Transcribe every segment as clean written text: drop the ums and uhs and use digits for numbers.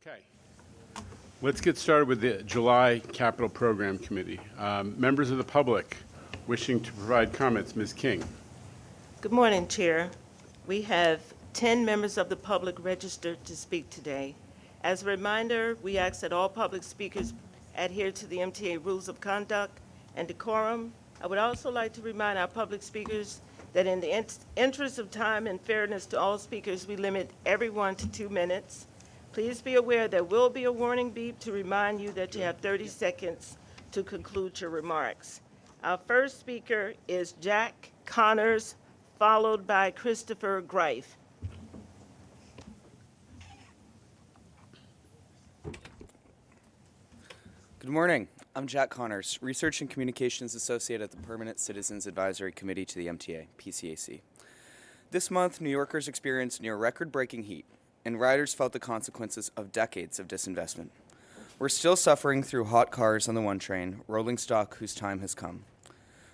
Okay. Let's get started with the July Capital Program Committee. Members of the public wishing to provide comments, Ms. King. Good morning, Chair. We have 10 members of the public registered to speak today. As a reminder, we ask that all public speakers adhere to the MTA rules of conduct and decorum. I would also like to remind our public speakers that in the interest of time and fairness to all speakers, we limit everyone to 2 minutes. Please be aware there will be a warning beep to remind you that you have 30 seconds to conclude your remarks. Our first speaker is Jack Connors, followed by Christopher Greif. Good morning. I'm Jack Connors, Research and Communications Associate at the Permanent Citizens Advisory Committee to the MTA, PCAC. This month, New Yorkers experienced near record-breaking heat, and riders felt the consequences of decades of disinvestment. We're still suffering through hot cars on the one train, rolling stock whose time has come.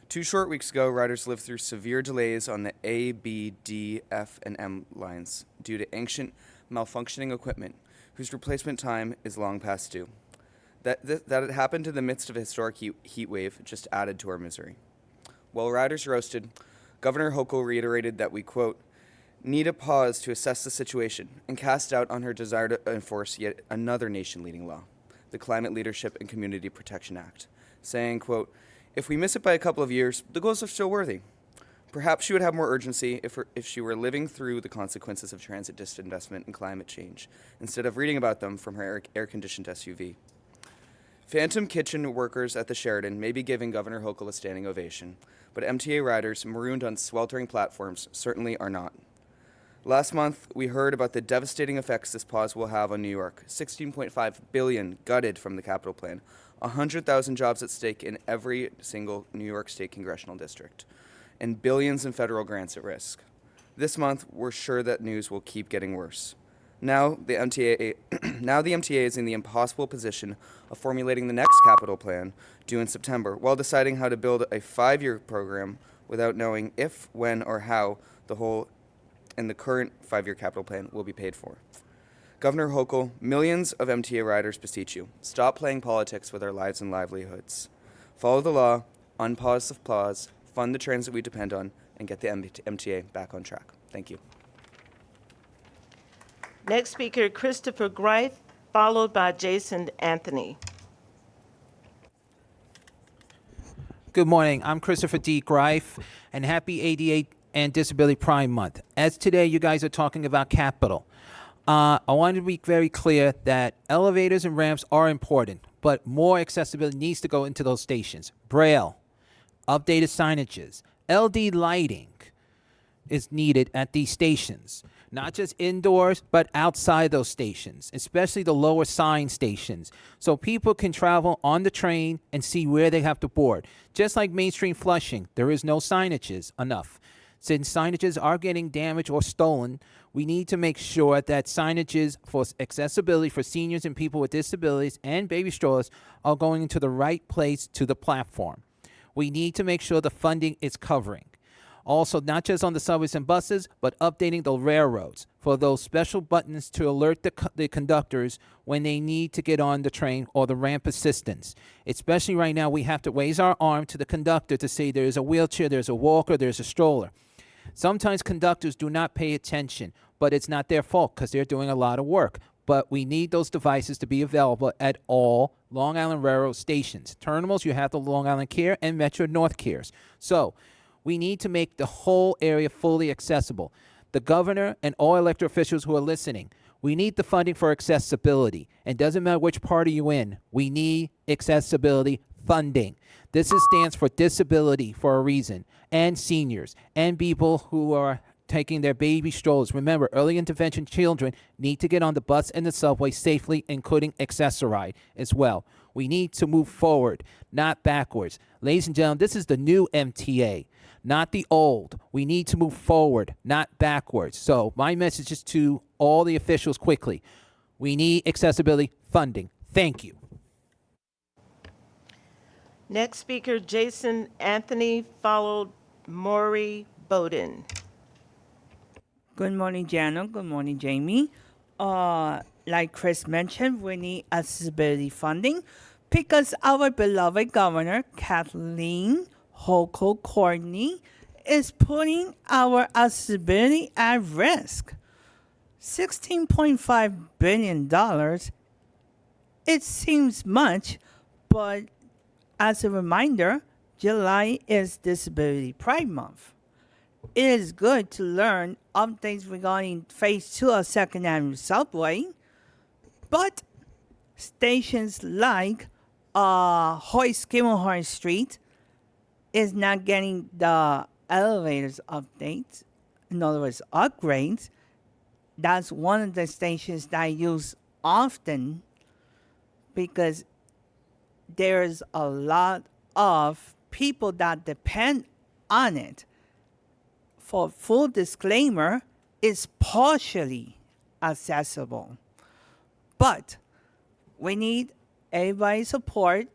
2 short weeks ago, riders lived through severe delays on the A, B, D, F, and M lines due to ancient, malfunctioning equipment whose replacement time is long past due. That it happened in the midst of a historic heat wave just added to our misery. While riders roasted, Governor Hochul reiterated that we, quote, need a pause to assess the situation and cast doubt on her desire to enforce yet another nation-leading law, the Climate Leadership and Community Protection Act, saying, quote, if we miss it by a couple of years, the goals are still worthy. Perhaps she would have more urgency if she were living through the consequences of transit disinvestment and climate change, instead of reading about them from her air-conditioned SUV. Phantom kitchen workers at the Sheraton may be giving Governor Hochul a standing ovation, but MTA riders marooned on sweltering platforms certainly are not. Last month, we heard about the devastating effects this pause will have on New York. $16.5 billion gutted from the capital plan, 100,000 jobs at stake in every single New York State congressional district, and billions in federal grants at risk. This month, we're sure that news will keep getting worse. Now the MTA is in the impossible position of formulating the next capital plan due in September, while deciding how to build a 5-year program without knowing if, when, or how the whole and the current 5-year capital plan will be paid for. Governor Hochul, millions of MTA riders beseech you, stop playing politics with our lives and livelihoods. Follow the law, unpause the pause, fund the transit we depend on, and get the MTA back on track. Thank you. Next speaker, Christopher Greif, followed by Jason Anthony. Good morning. I'm Christopher D. Greif, and happy ADA and Disability Pride Month. As today you guys are talking about capital, I want to be very clear that elevators and ramps are important, but more accessibility needs to go into those stations. Braille, updated signages, LD lighting is needed at these stations. Not just indoors, but outside those stations, especially the lower sign stations, so people can travel on the train and see where they have to board. Just like Main Street Flushing, there is no signages enough. Since signages are getting damaged or stolen, we need to make sure that signages for accessibility for seniors and people with disabilities and baby strollers are going into the right place to the platform. We need to make sure the funding is covering. Also, not just on the subways and buses, but updating the railroads for those special buttons to alert the conductors when they need to get on the train or the ramp assistance. Especially right now, we have to raise our arm to the conductor to say there's a wheelchair, there's a walker, there's a stroller. Sometimes conductors do not pay attention, but it's not their fault because they're doing a lot of work. But we need those devices to be available at all Long Island Railroad stations. Terminals, you have the Long Island Care and Metro North Cares. So we need to make the whole area fully accessible. The governor and all elected officials who are listening, we need the funding for accessibility. And doesn't matter which party you're in, we need accessibility funding. This stands for disability for a reason, and seniors, and people who are taking their baby strollers. Remember, early intervention children need to get on the bus and the subway safely, including accessoride as well. We need to move forward, not backwards. Ladies and gentlemen, this is the new MTA, not the old. We need to move forward, not backwards. So my message is to all the officials quickly. We need accessibility funding. Thank you. Next speaker, Jason Anthony, followed Maury Bowden. Good morning, Jano. Good morning, Jamie. like Chris mentioned, we need accessibility funding because our beloved governor, Kathleen Hochul Courtney, is putting our accessibility at risk. $16.5 billion, it seems much, but as a reminder, July is Disability Pride Month. It is good to learn updates regarding Phase 2 of 2nd Avenue Subway, but stations like Hoyt Skimmelhorn Street is not getting the elevators updates, in other words, upgrades. That's one of the stations that I use often because there's a lot of people that depend on it. For full disclaimer, it's partially accessible. But we need everybody's support,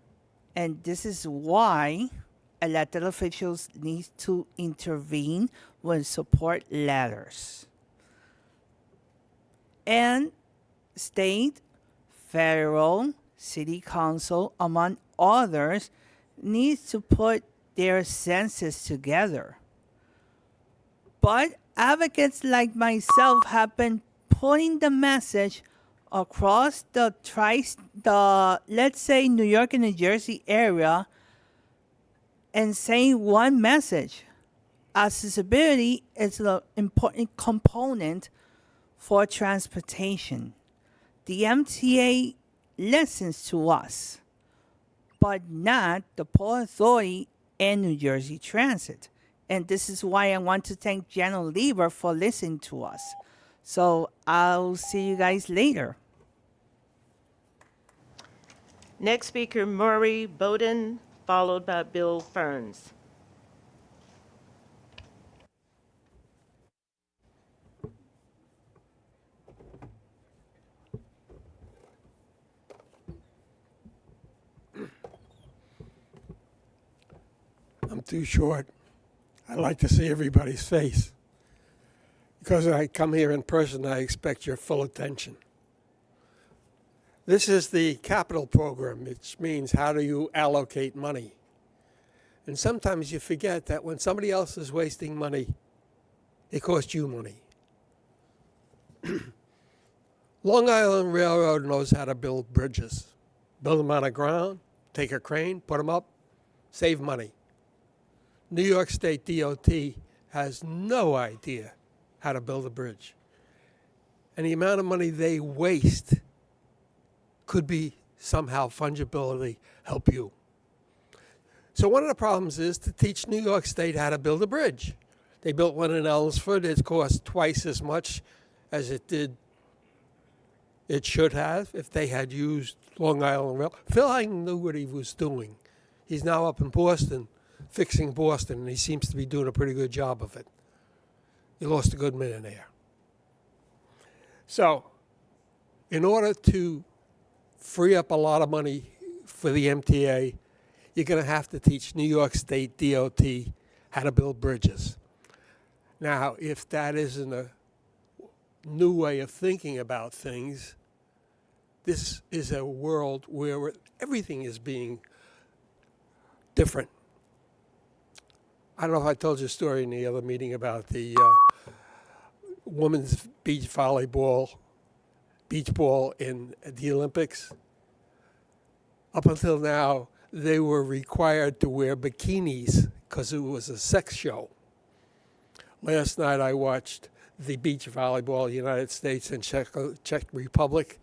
and this is why elected officials need to intervene with support letters. And state, federal, city council, among others, needs to put their senses together. But advocates like myself have been putting the message across the let's say New York and New Jersey area and saying one message. Accessibility is an important component for transportation. The MTA listens to us, but not the Port Authority and New Jersey Transit. And this is why I want to thank General Lieber for listening to us. So I'll see you guys later. Next speaker, Murray Bowden, followed by Bill Ferns. I'm too short. I like to see everybody's face. Because when I come here in person, I expect your full attention. This is the capital program, which means how do you allocate money? And sometimes you forget that when somebody else is wasting money, it costs you money. Long Island Railroad knows how to build bridges. Build them on the ground, take a crane, put them up, save money. New York State DOT has no idea how to build a bridge. And the amount of money they waste could be somehow fungibility help you. So one of the problems is to teach New York State how to build a bridge. They built one in Elmsford. It cost twice as much as it should have if they had used Long Island Rail. Phil Hyden knew what he was doing. He's now up in Boston, fixing Boston, and he seems to be doing a pretty good job of it. He lost a good minute there. So, in order to free up a lot of money for the MTA, you're going to have to teach New York State DOT how to build bridges. Now, if that isn't a new way of thinking about things, this is a world where everything is being different. I don't know if I told you a story in the other meeting about the women's beach ball in the Olympics. Up until now, they were required to wear bikinis because it was a sex show. Last night I watched the beach volleyball United States and Czech Republic.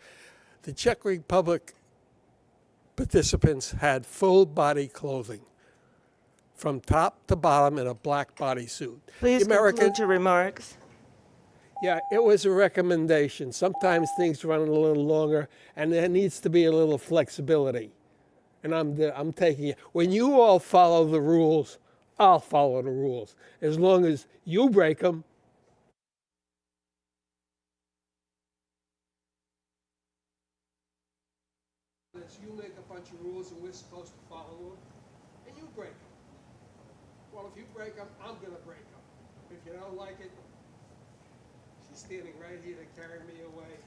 The Czech Republic participants had full body clothing from top to bottom in a black bodysuit. Please conclude your remarks. Yeah, it was a recommendation. Sometimes things run a little longer, and there needs to be a little flexibility. And I'm taking it. When you all follow the rules, I'll follow the rules. As long as you break them. You make a bunch of rules, and we're supposed to follow them, and you break them. Well, if you break them, I'm going to break them. If you don't like it, she's standing right here to carry me away.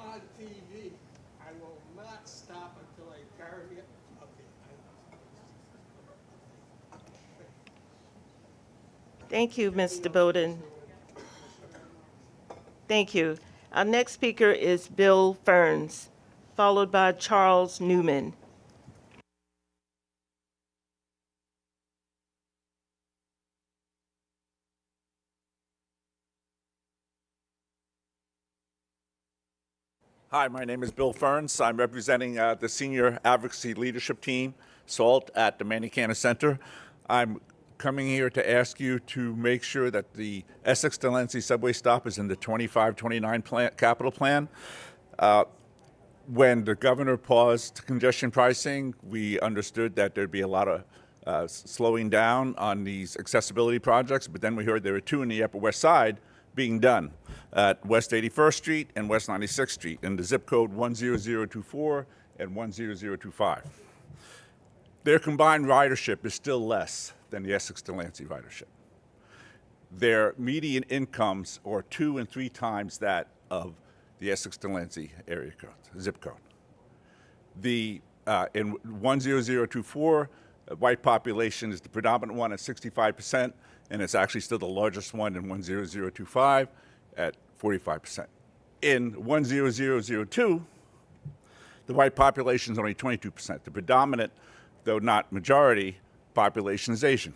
on TV. I will not stop until I carry it. Okay. Thank you, Mr. Bowden. Thank you. Our next speaker is Bill Ferns, followed by Charles Newman. Hi, my name is Bill Ferns. I'm representing the Senior Advocacy Leadership Team, SALT, at the Manicana Center. I'm coming here to ask you to make sure that the Essex-Delancey subway stop is in the 25-29 capital plan. When the governor paused congestion pricing, we understood that there'd be a lot of slowing down on these accessibility projects, but then we heard there were two in the Upper West Side being done at West 81st Street and West 96th Street in the zip code 10024 and 10025. Their combined ridership is still less than the Essex-Delancey ridership. Their median incomes are 2 and 3 times that of the Essex-Delancey area code, zip code. The in 10024, white population is the predominant one at 65%, and it's actually still the largest one in 10025 at 45%. In 10002, the white population is only 22%. The predominant, though not majority, population is Asian.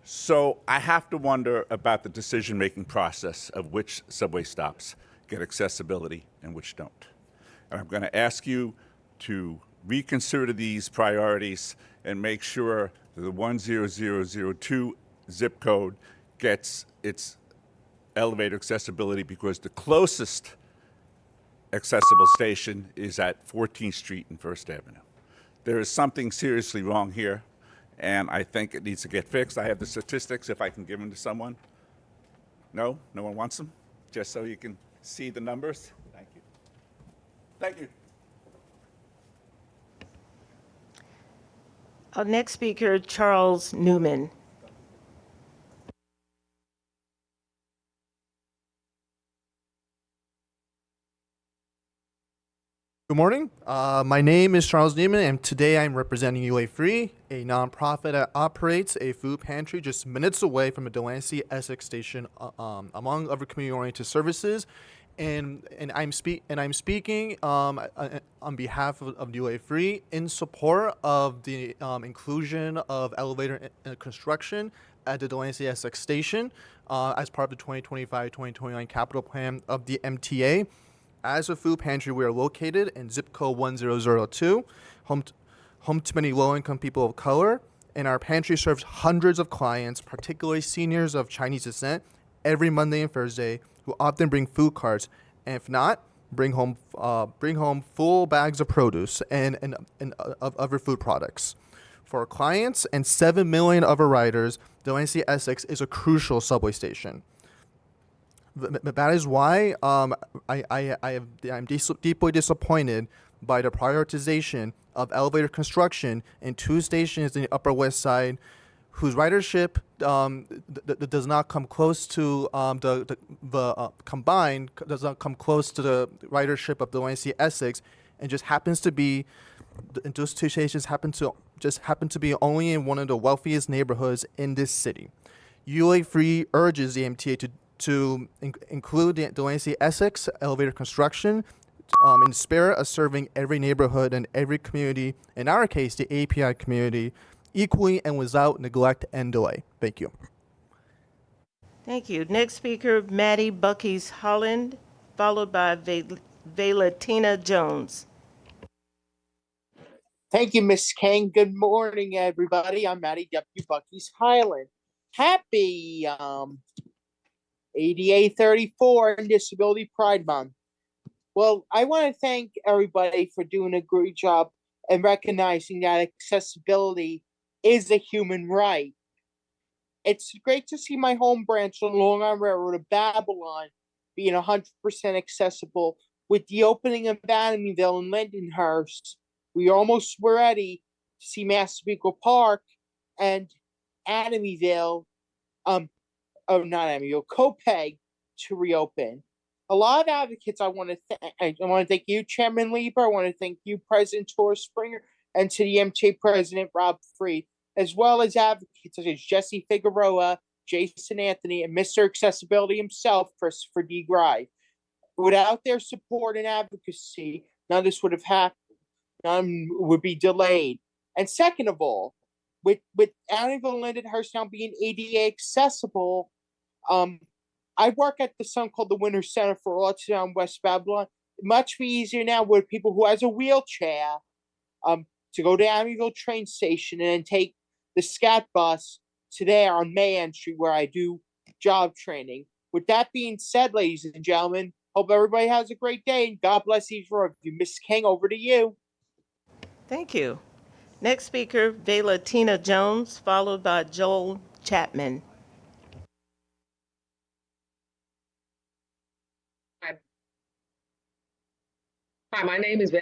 So I have to wonder about the decision-making process of which subway stops get accessibility and which don't. And I'm going to ask you to reconsider these priorities and make sure that the 10002 zip code gets its elevator accessibility, because the closest accessible station is at 14th Street and First Avenue. There is something seriously wrong here, and I think it needs to get fixed. I have the statistics if I can give them to someone. No? No one wants them? Just so you can see the numbers? Thank you. Thank you. Our next speaker, Charles Newman. Good morning. My name is Charles Neiman, and today I'm representing UA Free, a nonprofit that operates a food pantry just minutes away from a Delancey Essex station, among other community-oriented services. And I'm speaking on behalf of UA Free in support of the inclusion of elevator construction at the Delancey Essex station as part of the 2025-2029 capital plan of the MTA. As a food pantry, we are located in zip code 1002, home to many low-income people of color, and our pantry serves hundreds of clients, particularly seniors of Chinese descent, every Monday and Thursday, who often bring food carts, and if not, bring home full bags of produce and of other food products. For our clients and 7 million other riders, Delancey Essex is a crucial subway station. That is why I'm deeply disappointed by the prioritization of elevator construction in 2 stations in the Upper West Side, whose ridership does not come close to combined does not come close to the ridership of Delancey Essex, and just happens to be those 2 stations happen to be only in one of the wealthiest neighborhoods in this city. UA Free urges the MTA to include the Delancey Essex elevator construction in the spirit of serving every neighborhood and every community, in our case, the API community, equally and without neglect and delay. Thank you. Thank you. Next speaker, Maddie Bucky's Holland, followed by Valetina Jones. Thank you, Miss King. Good morning, everybody. I'm Matty W. Bucky's Highland. Happy ADA 34 and Disability Pride Month. Well, I want to thank everybody for doing a great job and recognizing that accessibility is a human right. It's great to see my home branch on Long Island Railroad of Babylon being 100% accessible. With the opening of Adamyville and Lindenhurst, we almost were ready to see Massapequa Park and Adamyville, not Adamyville, Copeg to reopen. a lot of advocates I want to thank you, Chairman Lieber. I want to thank you, President Tor Springer, and to the MTA President Rob Freed, as well as advocates such as Jesse Figueroa, Jason Anthony, and Mr. Accessibility himself, Christopher D. Grive. Without their support and advocacy, none of this would have happened. None would be delayed. And second of all, with Annabelle and Lindenhurst now being ADA accessible, I work at the something called the Winter Center for Autism West Babylon. Much easier now with people who has a wheelchair to go to Amityville train station and then take the SCAT bus to there on Mayan Street where I do job training. With that being said, ladies and gentlemen, hope everybody has a great day and God bless each one of you. Miss King, over to you. Thank you. Next speaker, Vela Tina Jones, followed by Joel Chapman. Hi, my name is Val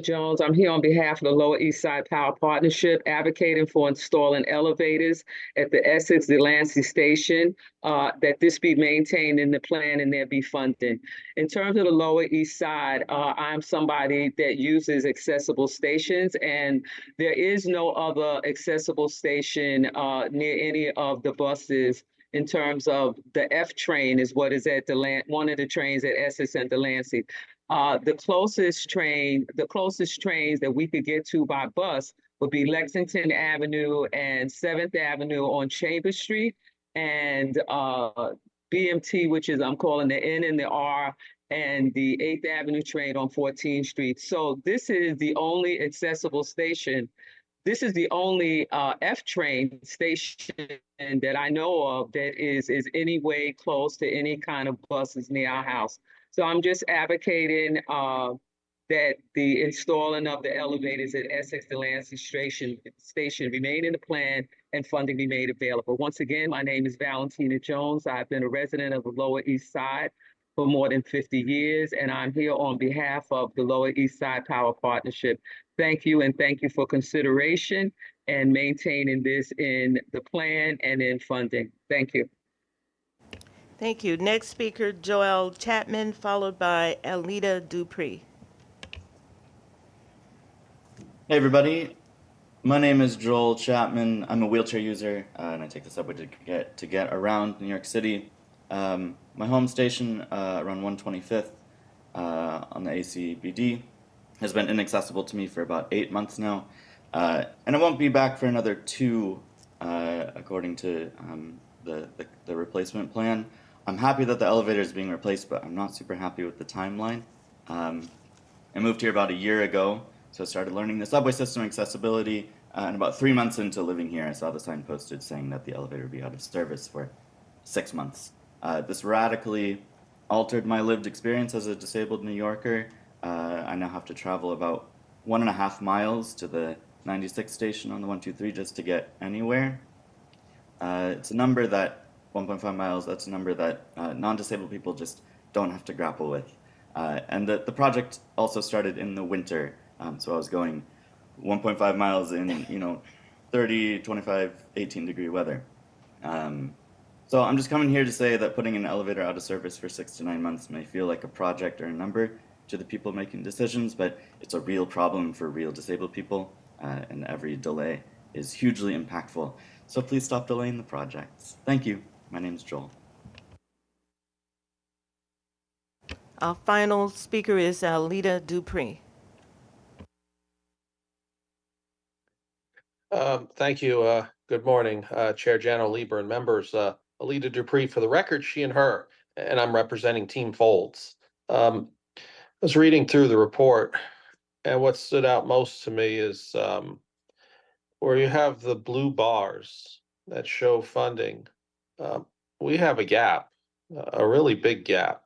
Jones. I'm here on behalf of the Lower East Side Power Partnership, advocating for installing elevators at the Essex Delancey Station, that this be maintained in the plan and there be funding. In terms of the Lower East Side, I'm somebody that uses accessible stations, and there is no other accessible station near any of the buses. In terms of the F train is what is at one of the trains at Essex and Delancey. The closest trains that we could get to by bus would be Lexington Avenue and 7th Avenue on Chambers Street, and BMT, which is I'm calling the N and the R, and the 8th Avenue train on 14th Street. So this is the only accessible station. This is the only F train station that I know of that is any way close to any kind of buses near our house. So I'm just advocating that the installing of the elevators at Essex Delancey Station remain in the plan and funding be made available. Once again, my name is Valentina Jones. I've been a resident of the Lower East Side for more than 50 years, and I'm here on behalf of the Lower East Side Power Partnership. Thank you, and thank you for consideration and maintaining this in the plan and in funding. Thank you. Thank you. Next speaker, Joel Chapman, followed by Alita Dupree. Hey everybody, my name is Joel Chapman. I'm a wheelchair user, and I take the subway to get around New York City. My home station around 125th on the ACBD has been inaccessible to me for about 8 months now, and it won't be back for another 2, according to the replacement plan. I'm happy that the elevator is being replaced, but I'm not super happy with the timeline. I moved here about a year ago, so I started learning the subway system accessibility, and about 3 months into living here, I saw the sign posted saying that the elevator would be out of service for 6 months. This radically altered my lived experience as a disabled New Yorker. I now have to travel about 1.5 miles to the 96 station on the 123 just to get anywhere. It's a number that 1.5 miles, that's a number that non-disabled people just don't have to grapple with. And the project also started in the winter, so I was going 1.5 miles in 30, 25, 18 degree weather. So I'm just coming here to say that putting an elevator out of service for 6 to 9 months may feel like a project or a number to the people making decisions, but it's a real problem for real disabled people, and every delay is hugely impactful. So please stop delaying the projects. Thank you. My name is Joel. Our final speaker is Alita Dupree. Thank you. Good morning, Chair Jano Lieber and members. Alita Dupree, for the record, she and her, and I'm representing Team Folds. I was reading through the report, and what stood out most to me is where you have the blue bars that show funding. We have a gap, a really big gap.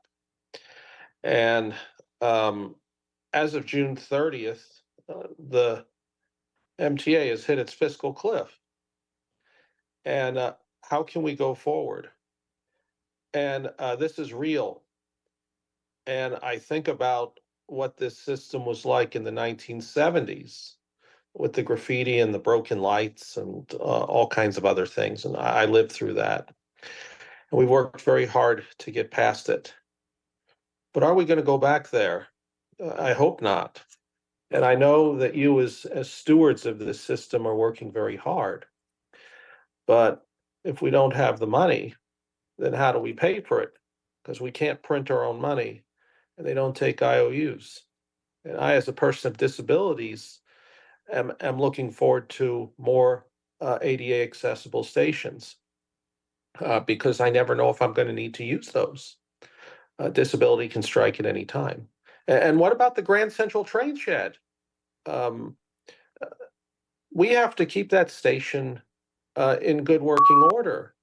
And as of June 30th, the MTA has hit its fiscal cliff. And how can we go forward? And this is real. And I think about what this system was like in the 1970s with the graffiti and the broken lights and all kinds of other things. And I lived through that. And we worked very hard to get past it. But are we going to go back there? I hope not. And I know that you as stewards of this system are working very hard. But if we don't have the money, then how do we pay for it? Because we can't print our own money and they don't take IOUs. And I, as a person of disabilities, am looking forward to more ADA accessible stations because I never know if I'm going to need to use those. Disability can strike at any time. And what about the Grand Central train shed? We have to keep that station in good working order.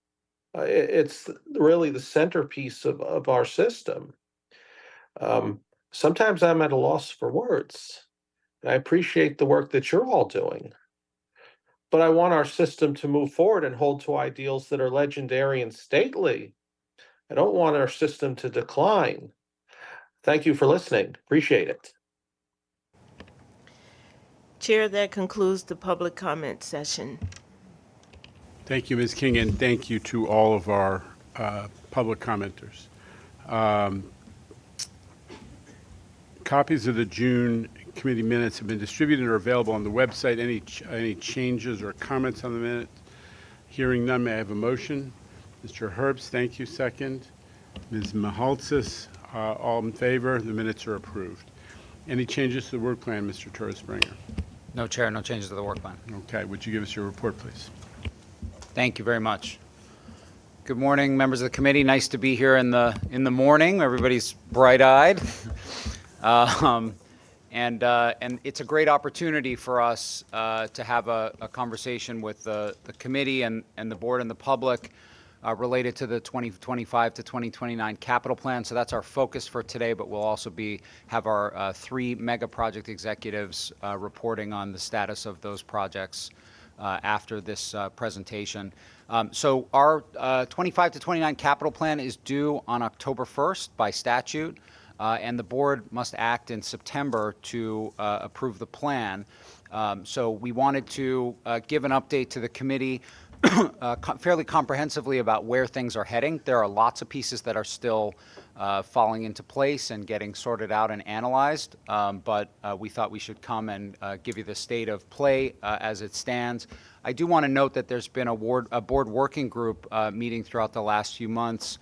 It's really the centerpiece of our system. Sometimes I'm at a loss for words. And I appreciate the work that you're all doing. But I want our system to move forward and hold to ideals that are legendary and stately. I don't want our system to decline. Thank you for listening. Appreciate it. Chair, that concludes the public comment session. Thank you, Ms. King, and thank you to all of our public commenters. Copies of the June committee minutes have been distributed and are available on the website. Any changes or comments on the minutes? Hearing none, may I have a motion? Mr. Herbst, thank you. Second. Ms. Mahaltzis, all in favor? The minutes are approved. Any changes to the work plan, Mr. Torres-Springer? No, Chair, no changes to the work plan. Okay, would you give us your report, please? Thank you very much. Good morning, members of the committee. Nice to be here in the morning. Everybody's bright-eyed. And it's a great opportunity for us to have a conversation with the committee and the board and the public related to the 2025 to 2029 capital plan. So that's our focus for today, but we'll also have our 3 mega project executives reporting on the status of those projects after this presentation. So our 25 to 29 capital plan is due on October 1st by statute. And the board must act in September to approve the plan. So we wanted to give an update to the committee fairly comprehensively about where things are heading. There are lots of pieces that are still falling into place and getting sorted out and analyzed, but we thought we should come and give you the state of play as it stands. I do want to note that there's been a board working group meeting throughout the last few months.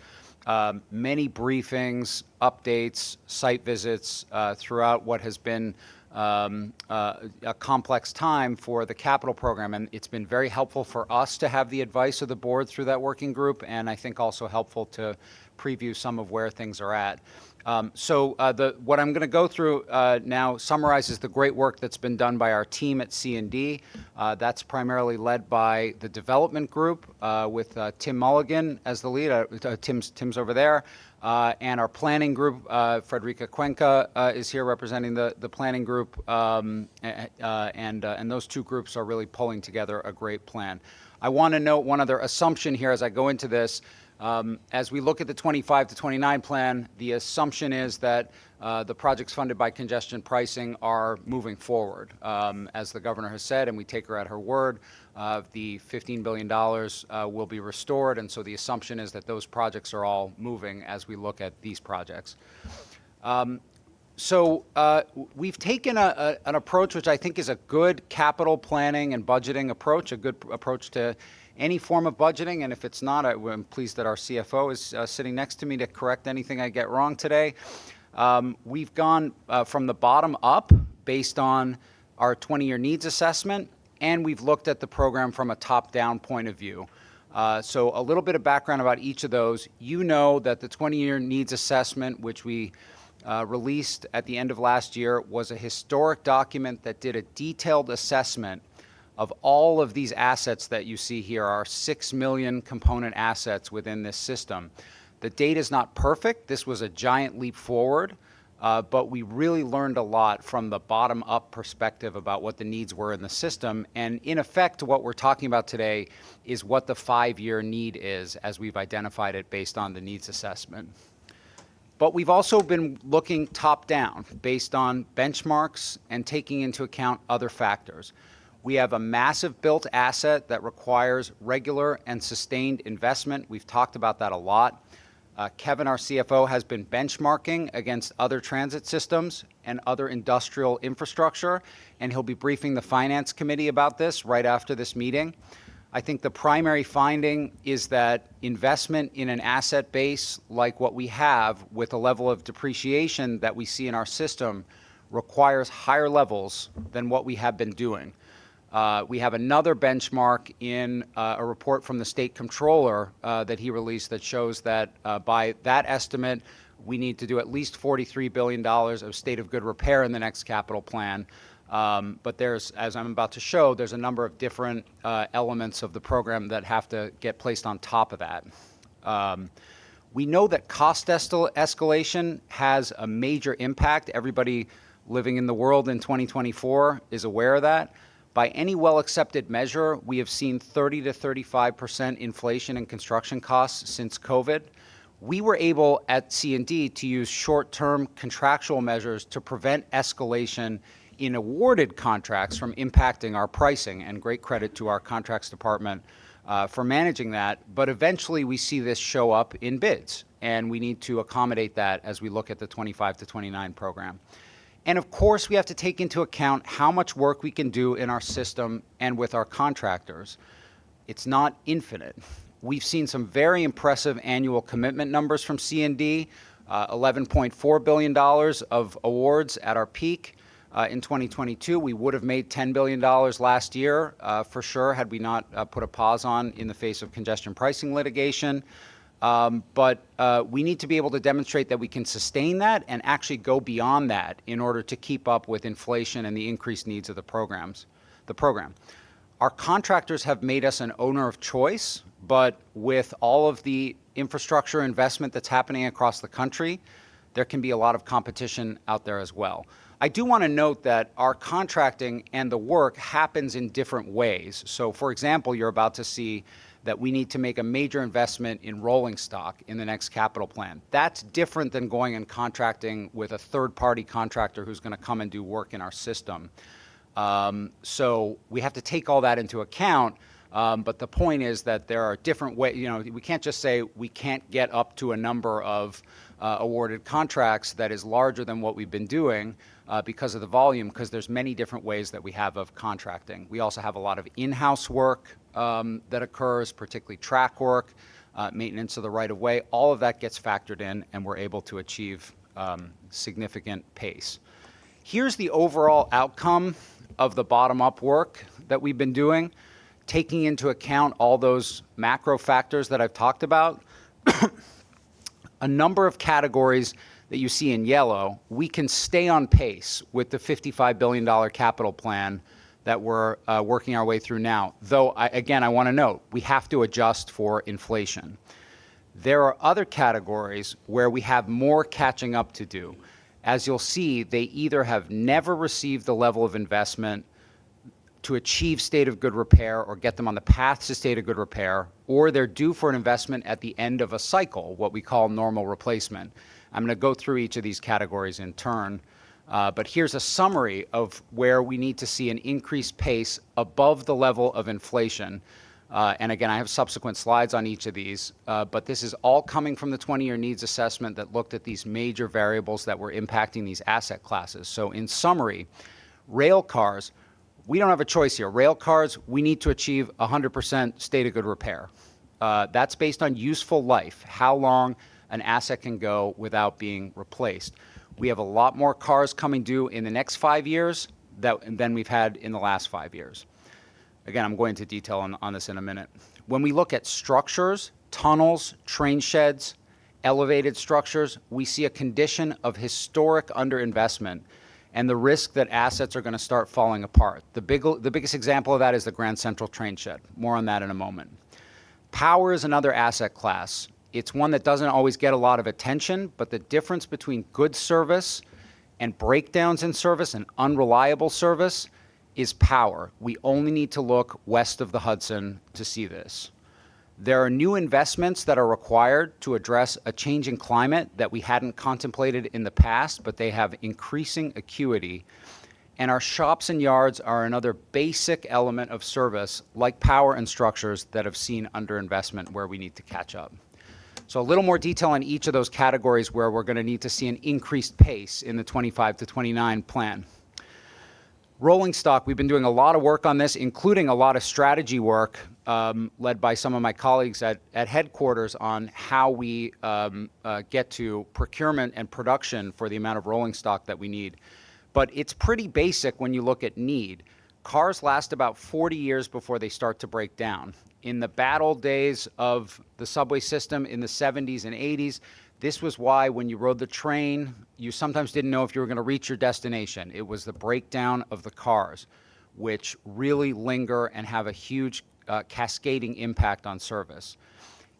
Many briefings, updates, site visits throughout what has been a complex time for the capital program. And it's been very helpful for us to have the advice of the board through that working group, and I think also helpful to preview some of where things are at. What I'm going to go through now summarizes the great work that's been done by our team at C&D. That's primarily led by the development group with Tim Mulligan as the lead. Tim's over there. And our planning group, Frederica Cuenca is here representing the planning group. And those two groups are really pulling together a great plan. I want to note one other assumption here as I go into this. As we look at the 25 to 29 plan, the assumption is that the projects funded by congestion pricing are moving forward. As the governor has said, and we take her at her word, the $15 billion will be restored, and so the assumption is that those projects are all moving as we look at these projects. We've taken an approach which I think is a good capital planning and budgeting approach, a good approach to any form of budgeting, and if it's not, I'm pleased that our CFO is sitting next to me to correct anything I get wrong today. We've gone from the bottom up based on our 20-year needs assessment, and we've looked at the program from a top-down point of view. So a little bit of background about each of those. You know that the 20-year needs assessment, which we released at the end of last year, was a historic document that did a detailed assessment of all of these assets that you see here, our 6 million component assets within this system. The data is not perfect. This was a giant leap forward, but we really learned a lot from the bottom-up perspective about what the needs were in the system. And in effect, what we're talking about today is what the 5-year need is, as we've identified it based on the needs assessment. But we've also been looking top-down based on benchmarks and taking into account other factors. We have a massive built asset that requires regular and sustained investment. We've talked about that a lot. Kevin, our CFO, has been benchmarking against other transit systems and other industrial infrastructure, and he'll be briefing the Finance Committee about this right after this meeting. I think the primary finding is that investment in an asset base like what we have with a level of depreciation that we see in our system requires higher levels than what we have been doing. We have another benchmark in a report from the state comptroller that he released that shows that by that estimate, we need to do at least $43 billion of state of good repair in the next capital plan. But there's, as I'm about to show, there's a number of different elements of the program that have to get placed on top of that. We know that cost escalation has a major impact. Everybody living in the world in 2024 is aware of that. By any well-accepted measure, we have seen 30 to 35% inflation in construction costs since COVID. We were able at C&D to use short-term contractual measures to prevent escalation in awarded contracts from impacting our pricing, and great credit to our contracts department for managing that. But eventually we see this show up in bids, and we need to accommodate that as we look at the 25 to 29 program. And of course, we have to take into account how much work we can do in our system and with our contractors. It's not infinite. We've seen some very impressive annual commitment numbers from C&D, $11.4 billion of awards at our peak. In 2022, we would have made $10 billion last year, for sure, had we not put a pause on in the face of congestion pricing litigation. But we need to be able to demonstrate that we can sustain that and actually go beyond that in order to keep up with inflation and the increased needs of the program. Our contractors have made us an owner of choice, but with all of the infrastructure investment that's happening across the country, there can be a lot of competition out there as well. I do want to note that our contracting and the work happens in different ways. So, for example, you're about to see that we need to make a major investment in rolling stock in the next capital plan. That's different than going and contracting with a third-party contractor who's going to come and do work in our system. So we have to take all that into account. But the point is that there are different ways. You know, we can't just say we can't get up to a number of awarded contracts that is larger than what we've been doing because of the volume, because there's many different ways that we have of contracting. We also have a lot of in-house work that occurs, particularly track work, maintenance of the right-of-way. All of that gets factored in, and we're able to achieve significant pace. Here's the overall outcome of the bottom-up work that we've been doing, taking into account all those macro factors that I've talked about. A number of categories that you see in yellow, we can stay on pace with the $55 billion capital plan that we're working our way through now. Though, again, I want to note, we have to adjust for inflation. There are other categories where we have more catching up to do. As you'll see, they either have never received the level of investment to achieve state of good repair or get them on the path to state of good repair, or they're due for an investment at the end of a cycle, what we call normal replacement. I'm going to go through each of these categories in turn, but here's a summary of where we need to see an increased pace above the level of inflation. And again, I have subsequent slides on each of these, but this is all coming from the 20-year needs assessment that looked at these major variables that were impacting these asset classes. So in summary, rail cars, we don't have a choice here. Rail cars, we need to achieve 100% state of good repair. That's based on useful life, how long an asset can go without being replaced. We have a lot more cars coming due in the next 5 years than we've had in the last 5 years. Again, I'm going into detail on this in a minute. When we look at structures, tunnels, train sheds, elevated structures, we see a condition of historic underinvestment and the risk that assets are going to start falling apart. The biggest example of that is the Grand Central train shed. More on that in a moment. Power is another asset class. It's one that doesn't always get a lot of attention, but the difference between good service and breakdowns in service and unreliable service is power. We only need to look west of the Hudson to see this. There are new investments that are required to address a changing climate that we hadn't contemplated in the past, but they have increasing acuity. And our shops and yards are another basic element of service, like power and structures, that have seen underinvestment where we need to catch up. So a little more detail on each of those categories where we're going to need to see an increased pace in the 25 to 29 plan. Rolling stock, we've been doing a lot of work on this, including a lot of strategy work led by some of my colleagues at headquarters on how we get to procurement and production for the amount of rolling stock that we need. But it's pretty basic when you look at need. Cars last about 40 years before they start to break down. In the bad old days of the subway system in the 70s and 80s, this was why when you rode the train, you sometimes didn't know if you were going to reach your destination. It was the breakdown of the cars, which really linger and have a huge cascading impact on service.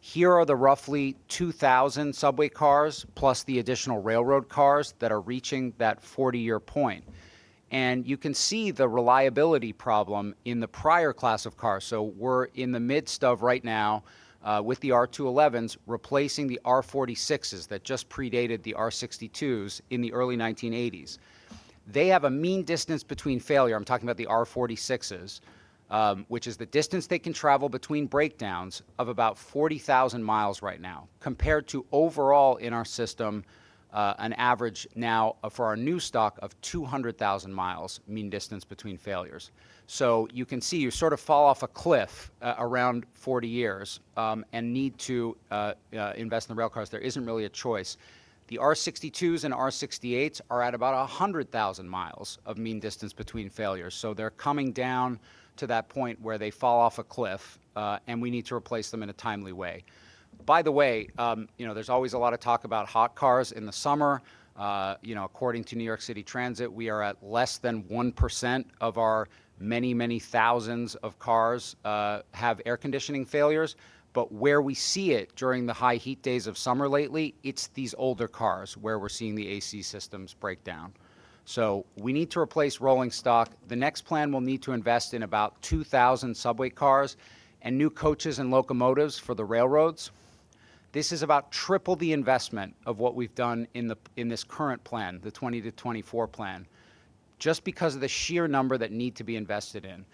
Here are the roughly 2,000 subway cars plus the additional railroad cars that are reaching that 40-year point. And you can see the reliability problem in the prior class of cars. So we're in the midst of right now with the R211s replacing the R46s that just predated the R62s in the early 1980s. They have a mean distance between failure. I'm talking about the R46s, which is the distance they can travel between breakdowns of about 40,000 miles right now, compared to overall in our system an average now for our new stock of 200,000 miles mean distance between failures. So you can see you sort of fall off a cliff around 40 years and need to invest in the rail cars. There isn't really a choice. The R62s and R68s are at about 100,000 miles of mean distance between failures. So they're coming down to that point where they fall off a cliff and we need to replace them in a timely way. By the way, there's always a lot of talk about hot cars in the summer. According to New York City Transit, we are at less than 1% of our many, many thousands of cars have air conditioning failures. But where we see it during the high heat days of summer lately, it's these older cars where we're seeing the AC systems break down. So we need to replace rolling stock. The next plan will need to invest in about 2,000 subway cars and new coaches and locomotives for the railroads. This is about triple the investment of what we've done in this current plan, the 20 to 24 plan, just because of the sheer number that need to be invested in.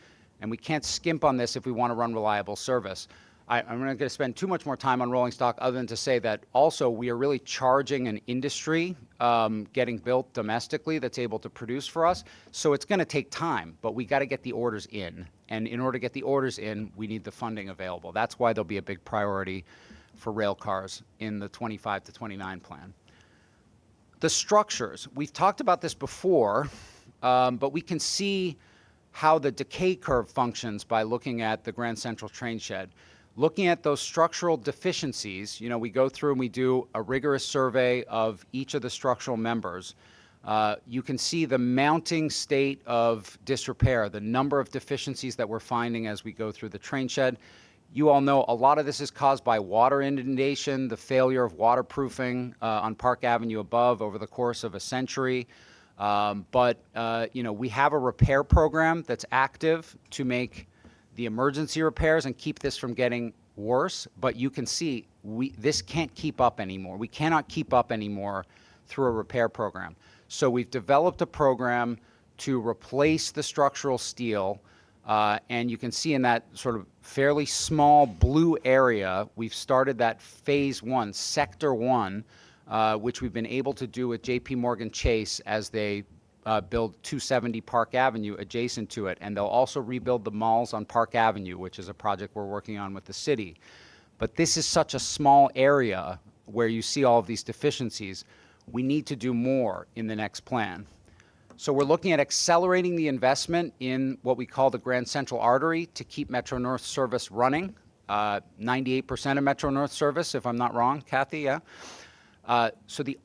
And we can't skimp on this if we want to run reliable service. I'm not going to spend too much more time on rolling stock other than to say that also we are really charging an industry getting built domestically that's able to produce for us. So it's going to take time, but we got to get the orders in. And in order to get the orders in, we need the funding available. That's why there'll be a big priority for rail cars in the 25 to 29 plan. The structures, we've talked about this before, but we can see how the decay curve functions by looking at the Grand Central train shed. Looking at those structural deficiencies, we go through and we do a rigorous survey of each of the structural members. You can see the mounting state of disrepair, the number of deficiencies that we're finding as we go through the train shed. You all know a lot of this is caused by water inundation, the failure of waterproofing on Park Avenue above over the course of a century. But we have a repair program that's active to make the emergency repairs and keep this from getting worse. But you can see this can't keep up anymore. We cannot keep up anymore through a repair program. So we've developed a program to replace the structural steel. And you can see in that sort of fairly small blue area, we've started that phase one, sector one, which we've been able to do with JP Morgan Chase as they build 270 Park Avenue adjacent to it. And they'll also rebuild the malls on Park Avenue, which is a project we're working on with the city. But this is such a small area where you see all of these deficiencies. We need to do more in the next plan. So we're looking at accelerating the investment in what we call the Grand Central Artery to keep Metro North service running. 98% of Metro North service, if I'm not wrong, Kathy, yeah? So the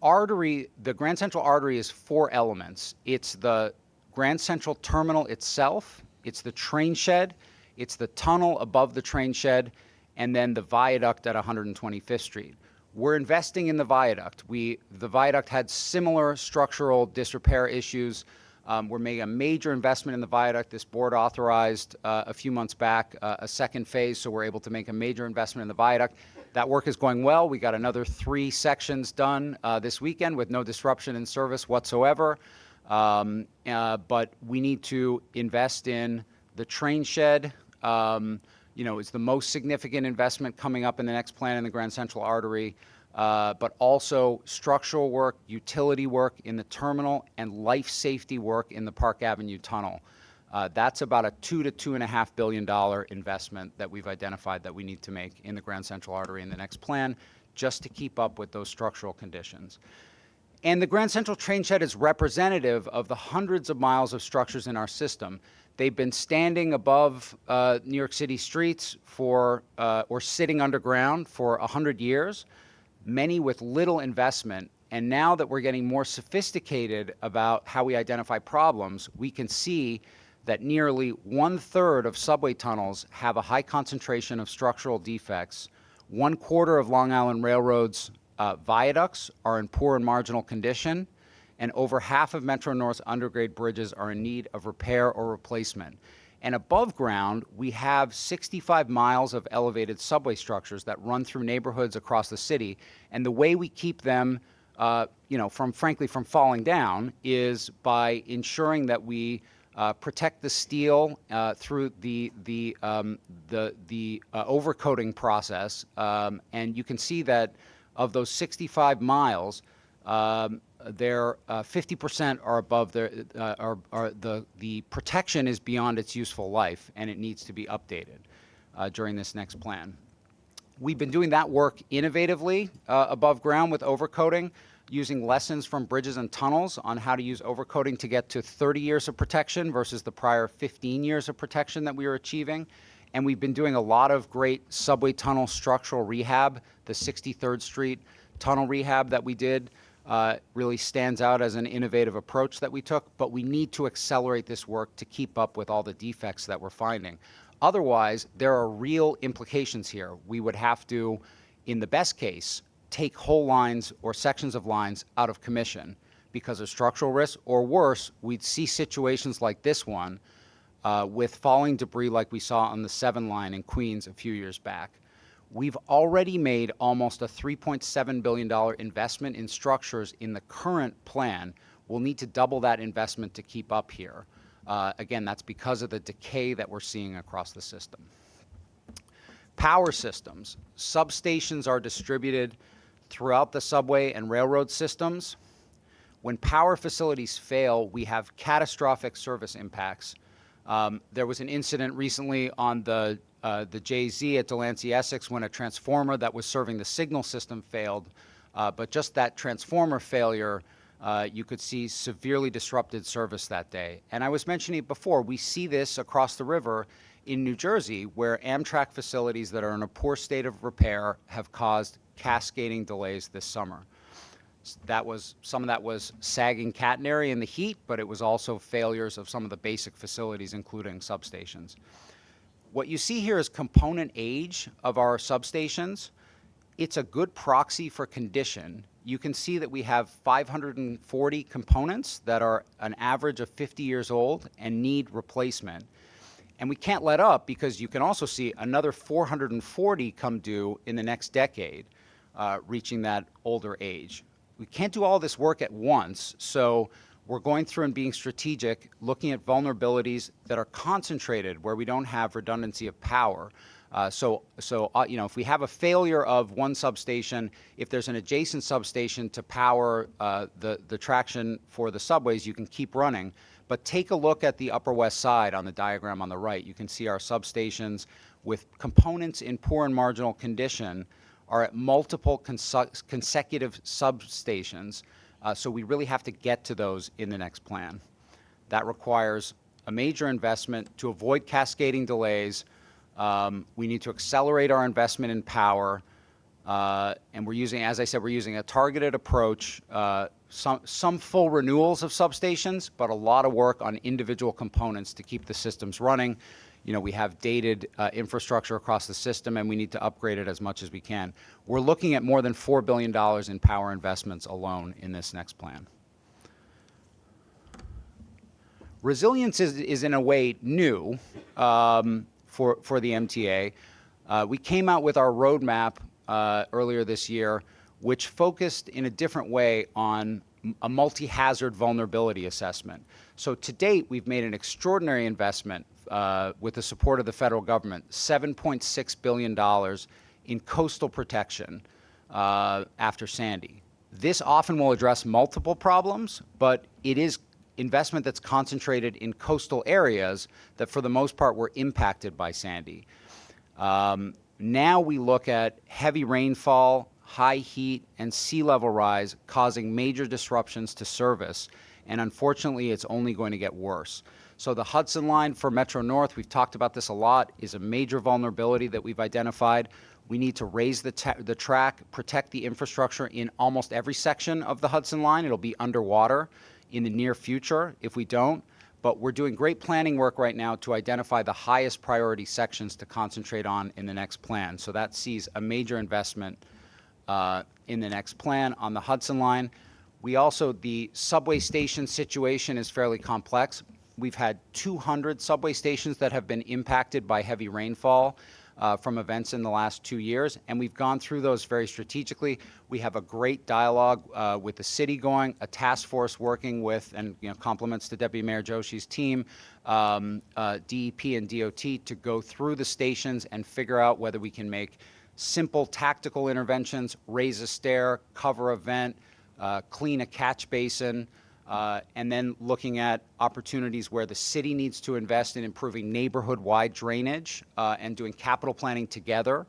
Grand Central Artery is 4 elements. It's the Grand Central Terminal itself, it's the train shed, it's the tunnel above the train shed, and then the viaduct at 125th Street. We're investing in the viaduct. The viaduct had similar structural disrepair issues. We're making a major investment in the viaduct. This board authorized a few months back a second phase, so we're able to make a major investment in the viaduct. That work is going well. We got another 3 sections done this weekend with no disruption in service whatsoever. But we need to invest in the train shed. is the most significant investment coming up in the next plan in the Grand Central Artery, but also structural work, utility work in the terminal, and life safety work in the Park Avenue Tunnel. That's about a $2 to $2.5 billion investment that we've identified that we need to make in the Grand Central Artery in the next plan, just to keep up with those structural conditions. And the Grand Central train shed is representative of the hundreds of miles of structures in our system. They've been standing above New York City streets or sitting underground for 100 years, many with little investment. And now that we're getting more sophisticated about how we identify problems, we can see that nearly 1/3 of subway tunnels have a high concentration of structural defects. 1/4 of Long Island Railroad's viaducts are in poor and marginal condition, and over half of Metro North's undergrade bridges are in need of repair or replacement. And above ground, we have 65 miles of elevated subway structures that run through neighborhoods across the city. And the way we keep them, from falling down is by ensuring that we protect the steel through the overcoating process. And you can see that of those 65 miles, 50% are above the protection is beyond its useful life, and it needs to be updated during this next plan. We've been doing that work innovatively above ground with overcoating, using lessons from bridges and tunnels on how to use overcoating to get to 30 years of protection versus the prior 15 years of protection that we were achieving. And we've been doing a lot of great subway tunnel structural rehab. The 63rd Street tunnel rehab that we did really stands out as an innovative approach that we took, but we need to accelerate this work to keep up with all the defects that we're finding. Otherwise, there are real implications here. We would have to, in the best case, take whole lines or sections of lines out of commission because of structural risks, or worse, we'd see situations like this one with falling debris like we saw on the 7 line in Queens a few years back. We've already made almost a $3.7 billion investment in structures in the current plan. We'll need to double that investment to keep up here. Again, that's because of the decay that we're seeing across the system. Power systems. Substations are distributed throughout the subway and railroad systems. When power facilities fail, we have catastrophic service impacts. There was an incident recently on the JZ at Delancey, Essex, when a transformer that was serving the signal system failed. But just that transformer failure, you could see severely disrupted service that day. And I was mentioning it before, we see this across the river in New Jersey, where Amtrak facilities that are in a poor state of repair have caused cascading delays this summer. Some of that was sagging catenary in the heat, but it was also failures of some of the basic facilities, including substations. What you see here is component age of our substations. It's a good proxy for condition. You can see that we have 540 components that are an average of 50 years old and need replacement. And we can't let up because you can also see another 440 come due in the next decade, reaching that older age. We can't do all this work at once, so we're going through and being strategic, looking at vulnerabilities that are concentrated where we don't have redundancy of power. If we have a failure of one substation, if there's an adjacent substation to power the traction for the subways, you can keep running. But take a look at the Upper West Side on the diagram on the right. You can see our substations with components in poor and marginal condition are at multiple consecutive substations. So we really have to get to those in the next plan. That requires a major investment to avoid cascading delays. We need to accelerate our investment in power. And we're using, as I said, we're using a targeted approach, some full renewals of substations, but a lot of work on individual components to keep the systems running. We have dated infrastructure across the system, and we need to upgrade it as much as we can. We're looking at more than $4 billion in power investments alone in this next plan. Resilience is in a way new for the MTA. We came out with our roadmap earlier this year, which focused in a different way on a multi-hazard vulnerability assessment. So to date, we've made an extraordinary investment with the support of the federal government, $7.6 billion in coastal protection after Sandy. This often will address multiple problems, but it is investment that's concentrated in coastal areas that for the most part were impacted by Sandy. Now we look at heavy rainfall, high heat, and sea level rise causing major disruptions to service, and unfortunately it's only going to get worse. So the Hudson Line for Metro North, we've talked about this a lot, is a major vulnerability that we've identified. We need to raise the track, protect the infrastructure in almost every section of the Hudson Line. It'll be underwater in the near future if we don't. But we're doing great planning work right now to identify the highest priority sections to concentrate on in the next plan. So that sees a major investment in the next plan on the Hudson Line. We also, the subway station situation is fairly complex. We've had 200 subway stations that have been impacted by heavy rainfall from events in the last 2 years, and we've gone through those very strategically. We have a great dialogue with the city going, a task force working with, and compliments to Deputy Mayor Joshi's team, DEP and DOT to go through the stations and figure out whether we can make simple tactical interventions, raise a stair, cover a vent, clean a catch basin, and then looking at opportunities where the city needs to invest in improving neighborhood-wide drainage and doing capital planning together.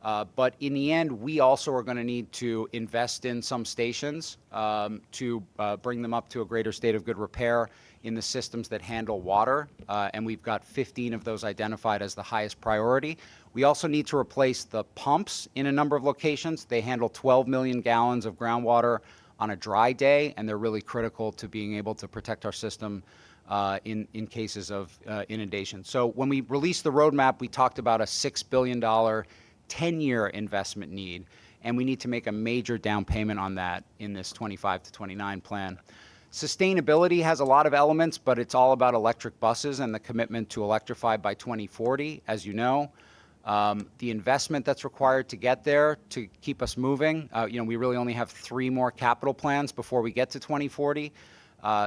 But in the end, we also are going to need to invest in some stations to bring them up to a greater state of good repair in the systems that handle water, and we've got 15 of those identified as the highest priority. We also need to replace the pumps in a number of locations. They handle 12 million gallons of groundwater on a dry day, and they're really critical to being able to protect our system in cases of inundation. So when we released the roadmap, we talked about a $6 billion 10-year investment need, and we need to make a major down payment on that in this 25 to 29 plan. Sustainability has a lot of elements, but it's all about electric buses and the commitment to electrify by 2040, as you know. The investment that's required to get there to keep us moving, we really only have 3 more capital plans before we get to 2040.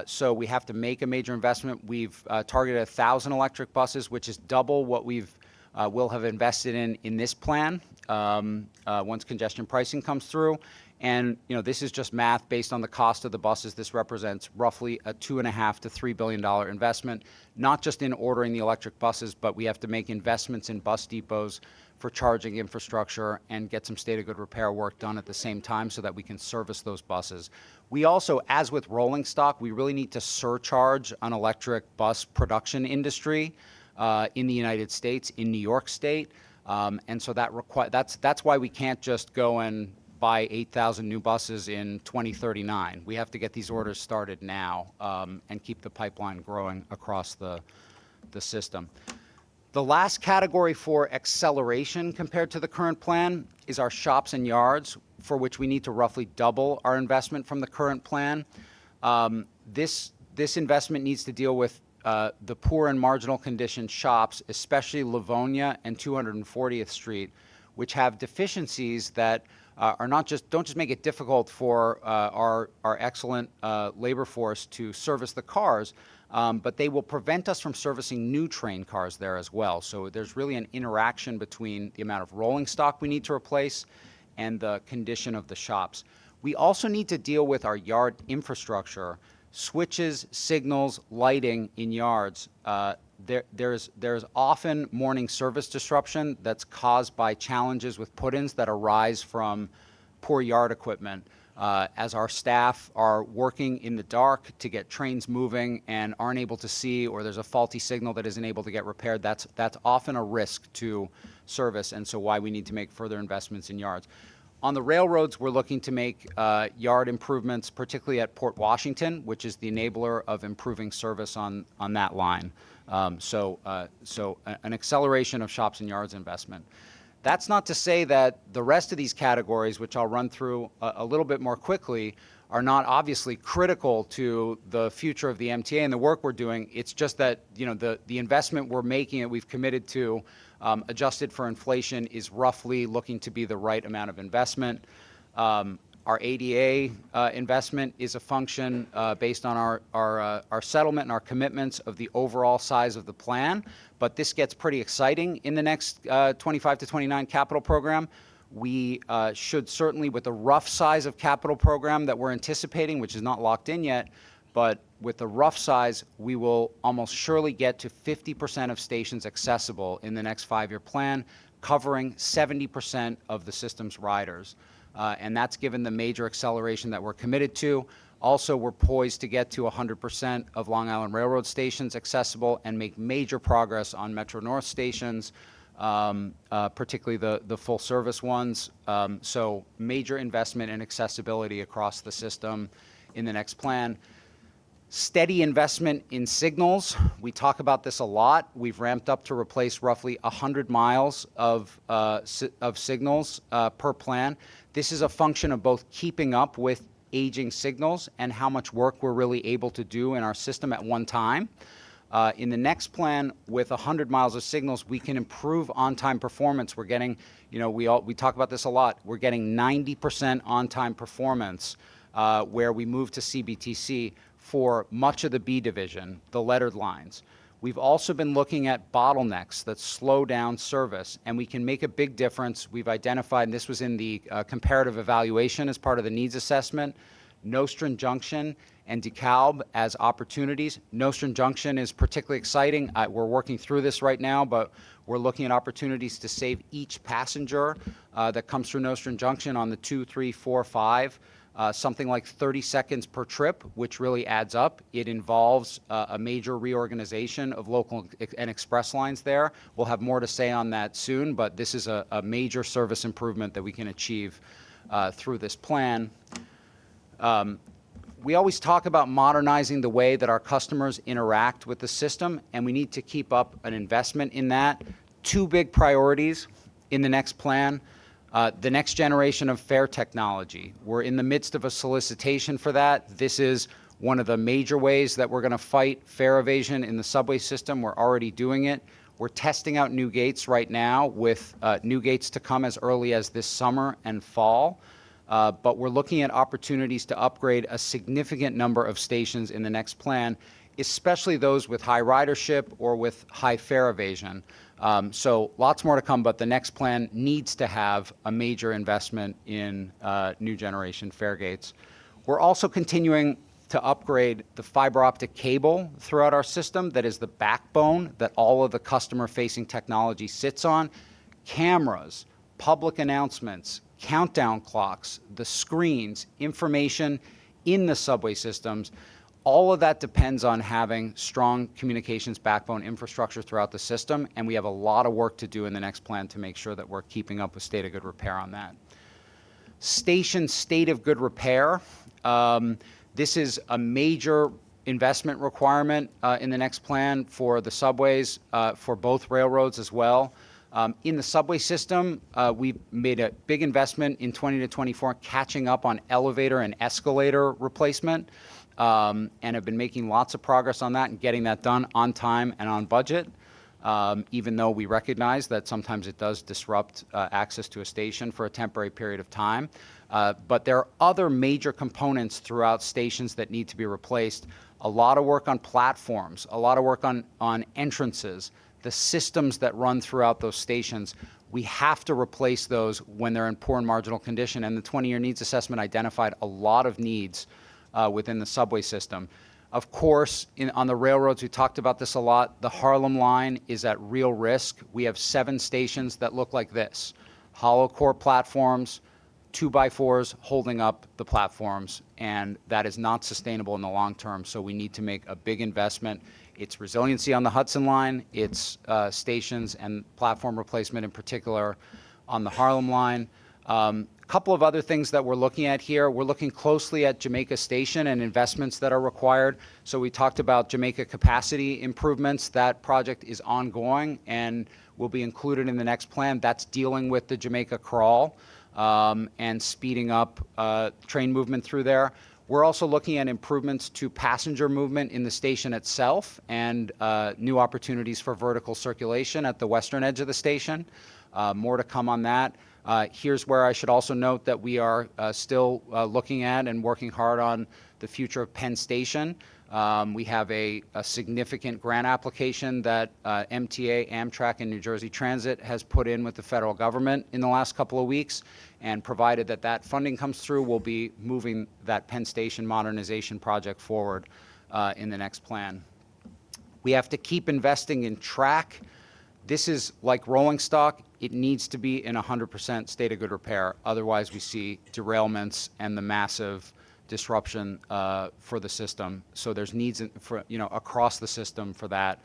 So we have to make a major investment. We've targeted 1,000 electric buses, which is double what will have invested in this plan once congestion pricing comes through. And this is just math based on the cost of the buses. This represents roughly a $2.5 to $3 billion investment, not just in ordering the electric buses, but we have to make investments in bus depots for charging infrastructure and get some state of good repair work done at the same time so that we can service those buses. We also, as with rolling stock, we really need to surcharge an electric bus production industry in the United States, in New York State. And so that's why we can't just go and buy 8,000 new buses in 2039. We have to get these orders started now and keep the pipeline growing across the system. The last category for acceleration compared to the current plan is our shops and yards, for which we need to roughly double our investment from the current plan. This investment needs to deal with the poor and marginal condition shops, especially Livonia and 240th Street, which have deficiencies that don't just make it difficult for our excellent labor force to service the cars, but they will prevent us from servicing new train cars there as well. So there's really an interaction between the amount of rolling stock we need to replace and the condition of the shops. We also need to deal with our yard infrastructure, switches, signals, lighting in yards. There's often morning service disruption that's caused by challenges with put-ins that arise from poor yard equipment. As our staff are working in the dark to get trains moving and aren't able to see, or there's a faulty signal that isn't able to get repaired, that's often a risk to service, and so why we need to make further investments in yards. On the railroads, we're looking to make yard improvements, particularly at Port Washington, which is the enabler of improving service on that line. So an acceleration of shops and yards investment. That's not to say that the rest of these categories, which I'll run through a little bit more quickly, are not obviously critical to the future of the MTA and the work we're doing. It's just that the investment we're making and we've committed to, adjusted for inflation, is roughly looking to be the right amount of investment. Our ADA investment is a function based on our settlement and our commitments of the overall size of the plan. But this gets pretty exciting in the next 25 to 29 capital program. We should certainly, with the rough size of capital program that we're anticipating, which is not locked in yet, but with the rough size, we will almost surely get to 50% of stations accessible in the next 5-year plan, covering 70% of the system's riders. And that's given the major acceleration that we're committed to. Also, we're poised to get to 100% of Long Island Railroad stations accessible and make major progress on Metro North stations, particularly the full-service ones. So major investment in accessibility across the system in the next plan. Steady investment in signals. We talk about this a lot. We've ramped up to replace roughly 100 miles of signals per plan. This is a function of both keeping up with aging signals and how much work we're really able to do in our system at one time. In the next plan, with 100 miles of signals, we can improve on-time performance. We're getting, we talk about this a lot. We're getting 90% on-time performance where we move to CBTC for much of the B division, the lettered lines. We've also been looking at bottlenecks that slow down service, and we can make a big difference. We've identified, and this was in the comparative evaluation as part of the needs assessment, Nostrand Junction and DeKalb as opportunities. Nostrand Junction is particularly exciting. We're working through this right now, but we're looking at opportunities to save each passenger that comes through Nostrand Junction on the 2, 3, 4, 5. Something like 30 seconds per trip, which really adds up. It involves a major reorganization of local and express lines there. We'll have more to say on that soon, but this is a major service improvement that we can achieve through this plan. We always talk about modernizing the way that our customers interact with the system, and we need to keep up an investment in that. 2 big priorities in the next plan. The next generation of fare technology. We're in the midst of a solicitation for that. This is one of the major ways that we're going to fight fare evasion in the subway system. We're already doing it. We're testing out new gates right now with new gates to come as early as this summer and fall. But we're looking at opportunities to upgrade a significant number of stations in the next plan, especially those with high ridership or with high fare evasion. So lots more to come, but the next plan needs to have a major investment in new generation fare gates. We're also continuing to upgrade the fiber optic cable throughout our system that is the backbone that all of the customer-facing technology sits on. Cameras, public announcements, countdown clocks, the screens, information in the subway systems. All of that depends on having strong communications backbone infrastructure throughout the system, and we have a lot of work to do in the next plan to make sure that we're keeping up with state of good repair on that. Station state of good repair. This is a major investment requirement in the next plan for the subways, for both railroads as well. In the subway system, we've made a big investment in 20 to 24 catching up on elevator and escalator replacement. And have been making lots of progress on that and getting that done on time and on budget, even though we recognize that sometimes it does disrupt access to a station for a temporary period of time. But there are other major components throughout stations that need to be replaced. A lot of work on platforms, a lot of work on entrances, the systems that run throughout those stations. We have to replace those when they're in poor and marginal condition, and the 20-year needs assessment identified a lot of needs within the subway system. Of course, on the railroads, we talked about this a lot. The Harlem line is at real risk. We have 7 stations that look like this. Hollow core platforms, 2x4s holding up the platforms, and that is not sustainable in the long term, so we need to make a big investment. It's resiliency on the Hudson line, it's stations and platform replacement in particular on the Harlem line. Couple of other things that we're looking at here. We're looking closely at Jamaica Station and investments that are required. So we talked about Jamaica capacity improvements. That project is ongoing and will be included in the next plan. That's dealing with the Jamaica crawl and speeding up train movement through there. We're also looking at improvements to passenger movement in the station itself and new opportunities for vertical circulation at the western edge of the station. More to come on that. Here's where I should also note that we are still looking at and working hard on the future of Penn Station. We have a significant grant application that MTA, Amtrak, and New Jersey Transit has put in with the federal government in the last couple of weeks. And provided that that funding comes through, we'll be moving that Penn Station modernization project forward in the next plan. We have to keep investing in track. This is like rolling stock. It needs to be in 100% state of good repair. Otherwise, we see derailments and the massive disruption for the system. So there's needs for, across the system for that.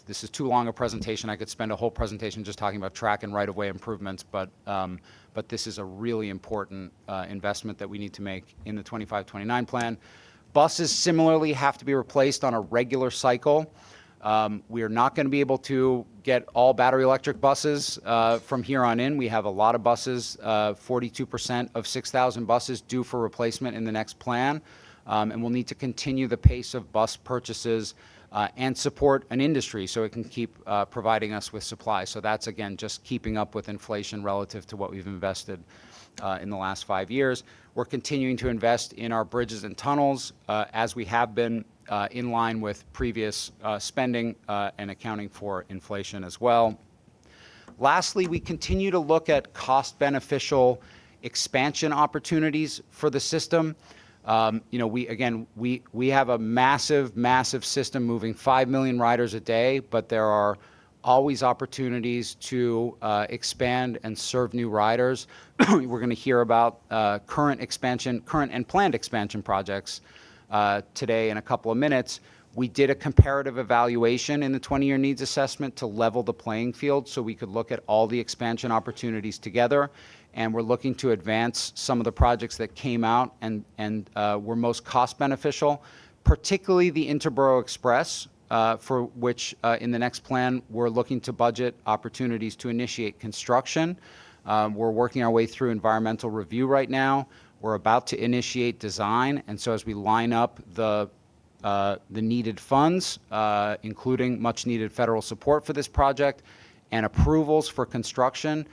This is too long a presentation. I could spend a whole presentation just talking about track and right-of-way improvements, but this is a really important investment that we need to make in the 25-29 plan. Buses similarly have to be replaced on a regular cycle. We are not going to be able to get all battery electric buses from here on in. We have a lot of buses, 42% of 6,000 buses due for replacement in the next plan, and we'll need to continue the pace of bus purchases and support an industry so it can keep providing us with supply. So that's, again, just keeping up with inflation relative to what we've invested in the last 5 years. We're continuing to invest in our bridges and tunnels as we have been in line with previous spending and accounting for inflation as well. Lastly, we continue to look at cost-beneficial expansion opportunities for the system. We have a massive system moving 5 million riders a day, but there are always opportunities to expand and serve new riders. We're going to hear about current and planned expansion projects today in a couple of minutes. We did a comparative evaluation in the 20-year needs assessment to level the playing field so we could look at all the expansion opportunities together. And we're looking to advance some of the projects that came out and were most cost beneficial, particularly the Interborough Express, for which in the next plan we're looking to budget opportunities to initiate construction. We're working our way through environmental review right now. We're about to initiate design, and so as we line up the needed funds, including much needed federal support for this project and approvals for construction,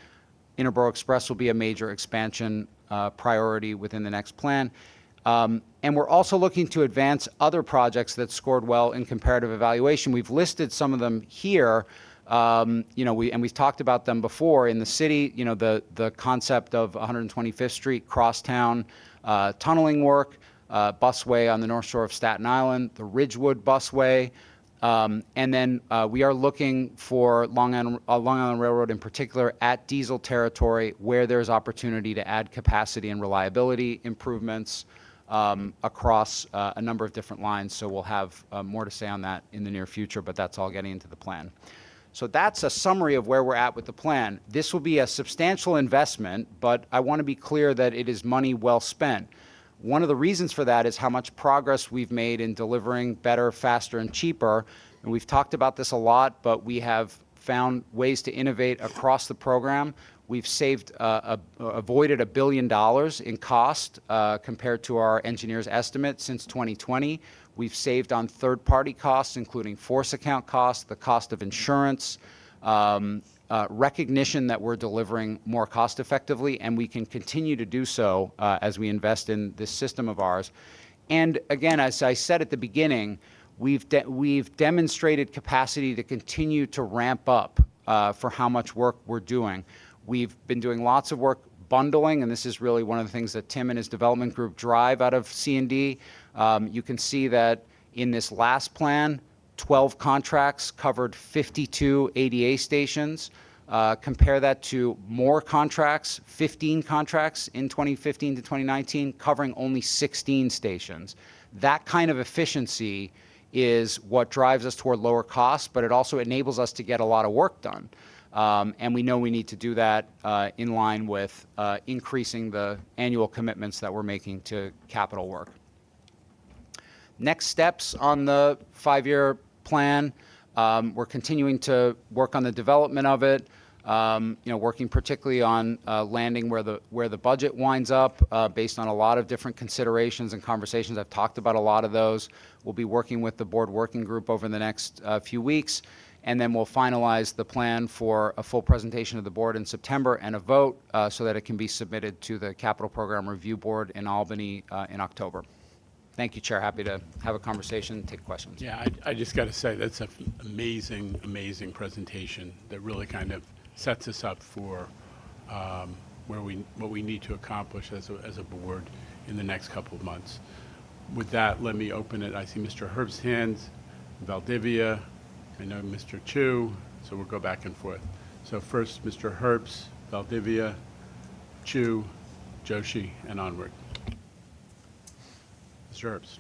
Interborough Express will be a major expansion priority within the next plan. And we're also looking to advance other projects that scored well in comparative evaluation. We've listed some of them here. We've talked about them before in the city. The concept of 125th Street crosstown tunneling work, busway on the North Shore of Staten Island, the Ridgewood busway, and then we are looking for Long Island Railroad in particular at diesel territory where there's opportunity to add capacity and reliability improvements across a number of different lines. So we'll have more to say on that in the near future, but that's all getting into the plan. So that's a summary of where we're at with the plan. This will be a substantial investment, but I want to be clear that it is money well spent. One of the reasons for that is how much progress we've made in delivering better, faster, and cheaper. And we've talked about this a lot, but we have found ways to innovate across the program. We've avoided $1 billion in cost compared to our engineers' estimate since 2020. We've saved on third-party costs, including force account costs, the cost of insurance, recognition that we're delivering more cost effectively, and we can continue to do so as we invest in this system of ours. And again, as I said at the beginning, we've demonstrated capacity to continue to ramp up for how much work we're doing. We've been doing lots of work bundling, and this is really one of the things that Tim and his development group drive out of C&D. You can see that in this last plan, 12 contracts covered 52 ADA stations. Compare that to more contracts, 15 contracts in 2015 to 2019, covering only 16 stations. That kind of efficiency is what drives us toward lower costs, but it also enables us to get a lot of work done. And we know we need to do that in line with increasing the annual commitments that we're making to capital work. Next steps on the 5-year plan, we're continuing to work on the development of it, working particularly on landing where the budget winds up based on a lot of different considerations and conversations. I've talked about a lot of those. We'll be working with the board working group over the next few weeks. and then we'll finalize the plan for a full presentation of the board in September and a vote so that it can be submitted to the Capital Program Review Board in Albany in October. Thank you, Chair. Happy to have a conversation and take questions. Yeah, I just got to say, that's an amazing, amazing presentation that really kind of sets us up for what we need to accomplish as a board in the next couple of months. With that, let me open it. I see Mr. Herb's hands, Valdivia, I know Mr. Chu, so we'll go back and forth. So first, Mr. Herbst, Valdivia, Chu, Joshi, and onward. Mr. Herbst.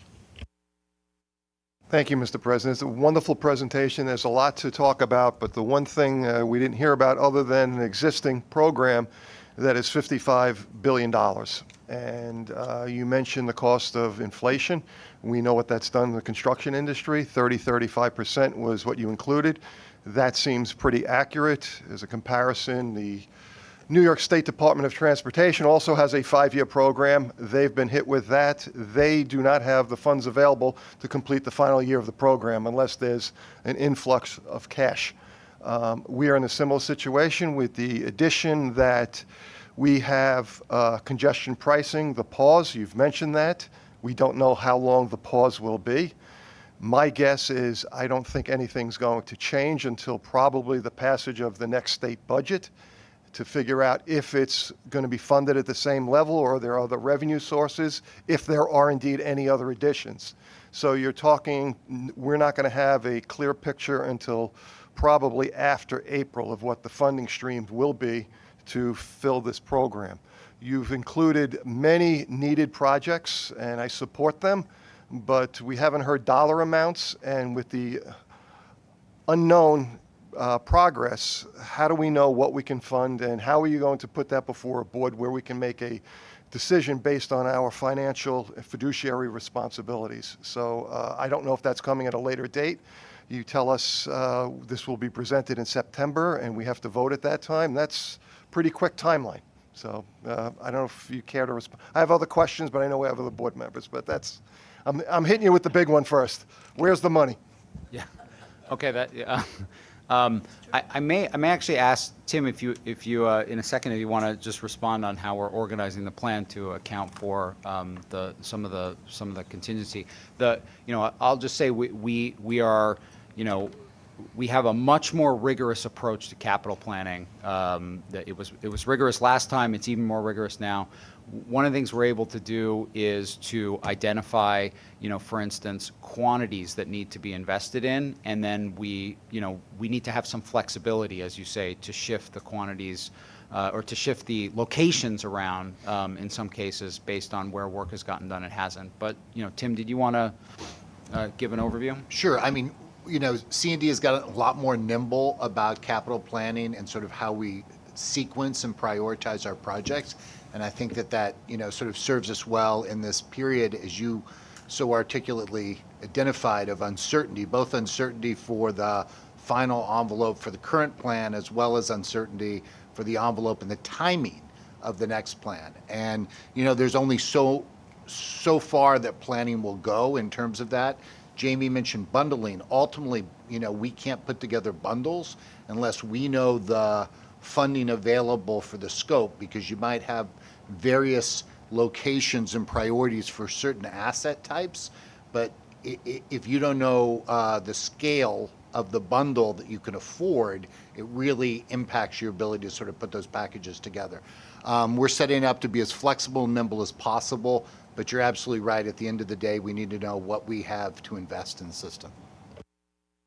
Thank you, Mr. President. It's a wonderful presentation. There's a lot to talk about, but the one thing we didn't hear about other than an existing program that is $55 billion. And you mentioned the cost of inflation. We know what that's done in the construction industry. 35% was what you included. That seems pretty accurate. As a comparison, the New York State Department of Transportation also has a 5-year program. They've been hit with that. They do not have the funds available to complete the final year of the program unless there's an influx of cash. We are in a similar situation with the addition that we have congestion pricing, the pause. You've mentioned that. We don't know how long the pause will be. My guess is I don't think anything's going to change until probably the passage of the next state budget to figure out if it's going to be funded at the same level or there are other revenue sources, if there are indeed any other additions. So you're talking, we're not going to have a clear picture until probably after April of what the funding streams will be to fill this program. You've included many needed projects, and I support them, but we haven't heard dollar amounts, and with the unknown progress, how do we know what we can fund, and how are you going to put that before a board where we can make a decision based on our financial and fiduciary responsibilities? So I don't know if that's coming at a later date. You tell us this will be presented in September, and we have to vote at that time. That's a pretty quick timeline. So I don't know if you care to respond. I have other questions, but I know we have other board members. But that's, I'm hitting you with the big one first. Where's the money? Yeah. Okay. That. Yeah. I may actually ask Tim if you in a second if you want to just respond on how we're organizing the plan to account for some of the contingency. I'll just say we are we have a much more rigorous approach to capital planning. It was rigorous last time. It's even more rigorous now. One of the things we're able to do is to identify, for instance, quantities that need to be invested in, and then we need to have some flexibility, as you say, to shift the quantities or to shift the locations around in some cases based on where work has gotten done and hasn't. But, Tim, did you want to give an overview? Sure. I mean, C&D has gotten a lot more nimble about capital planning and sort of how we sequence and prioritize our projects. And I think that sort of serves us well in this period, as you so articulately identified, of uncertainty, both uncertainty for the final envelope for the current plan, as well as uncertainty for the envelope and the timing of the next plan. And, there's only so far that planning will go in terms of that. Jamie mentioned bundling. Ultimately, we can't put together bundles unless we know the funding available for the scope, because you might have various locations and priorities for certain asset types, but if you don't know the scale of the bundle that you can afford, it really impacts your ability to sort of put those packages together. We're setting up to be as flexible and nimble as possible, but you're absolutely right. At the end of the day, we need to know what we have to invest in the system.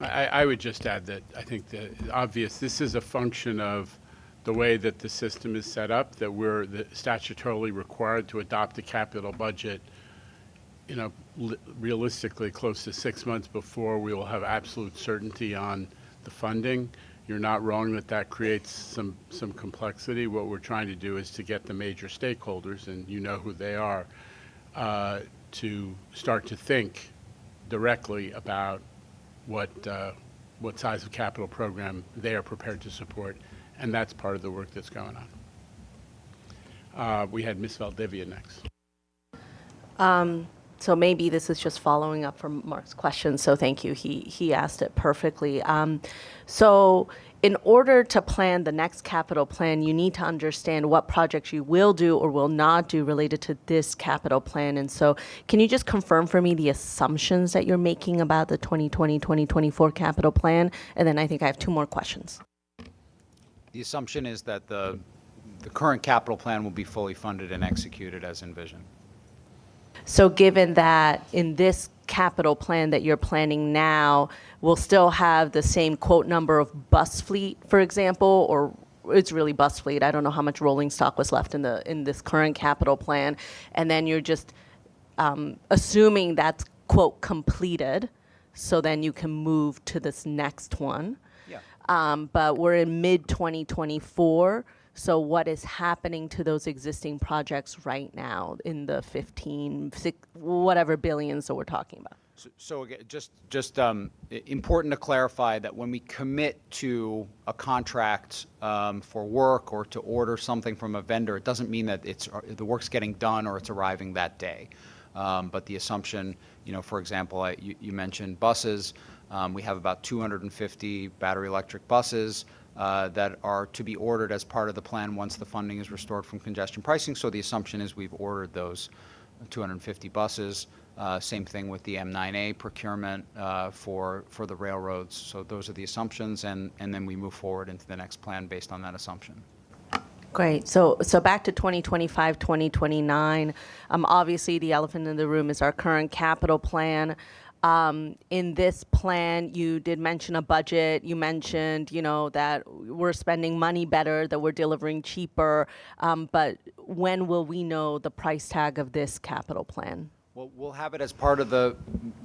I would just add that I think that obvious, this is a function of the way that the system is set up, that we're statutorily required to adopt a capital budget, realistically close to 6 months before we will have absolute certainty on the funding. You're not wrong that creates some complexity. What we're trying to do is to get the major stakeholders, and you know who they are, to start to think directly about what size of capital program they are prepared to support, and that's part of the work that's going on. We had Ms. Valdivia next. So maybe this is just following up from Mark's question. So thank you. He asked it perfectly. So in order to plan the next capital plan, you need to understand what projects you will do or will not do related to this capital plan. And so can you just confirm for me the assumptions that you're making about the 2020-2024 capital plan? And then I think I have two more questions. The assumption is that the current capital plan will be fully funded and executed as envisioned. So given that in this capital plan that you're planning now, we'll still have the same quote number of bus fleet, for example, or it's really bus fleet. I don't know how much rolling stock was left in this current capital plan. And then you're just assuming that's quote completed, so then you can move to this next one. Yeah. But we're in mid 2024. So what is happening to those existing projects right now in the 15, whatever billions that we're talking about? So again, just important to clarify that when we commit to a contract for work or to order something from a vendor, it doesn't mean that the work's getting done or it's arriving that day. But the assumption, for example, you mentioned buses. We have about 250 battery electric buses that are to be ordered as part of the plan once the funding is restored from congestion pricing. So the assumption is we've ordered those 250 buses. Same thing with the M9A procurement for the railroads. So those are the assumptions, and then we move forward into the next plan based on that assumption. Great. So back to 2025, 2029. Obviously, the elephant in the room is our current capital plan. In this plan, you did mention a budget. You mentioned, that we're spending money better, that we're delivering cheaper. But when will we know the price tag of this capital plan? Well, we'll have it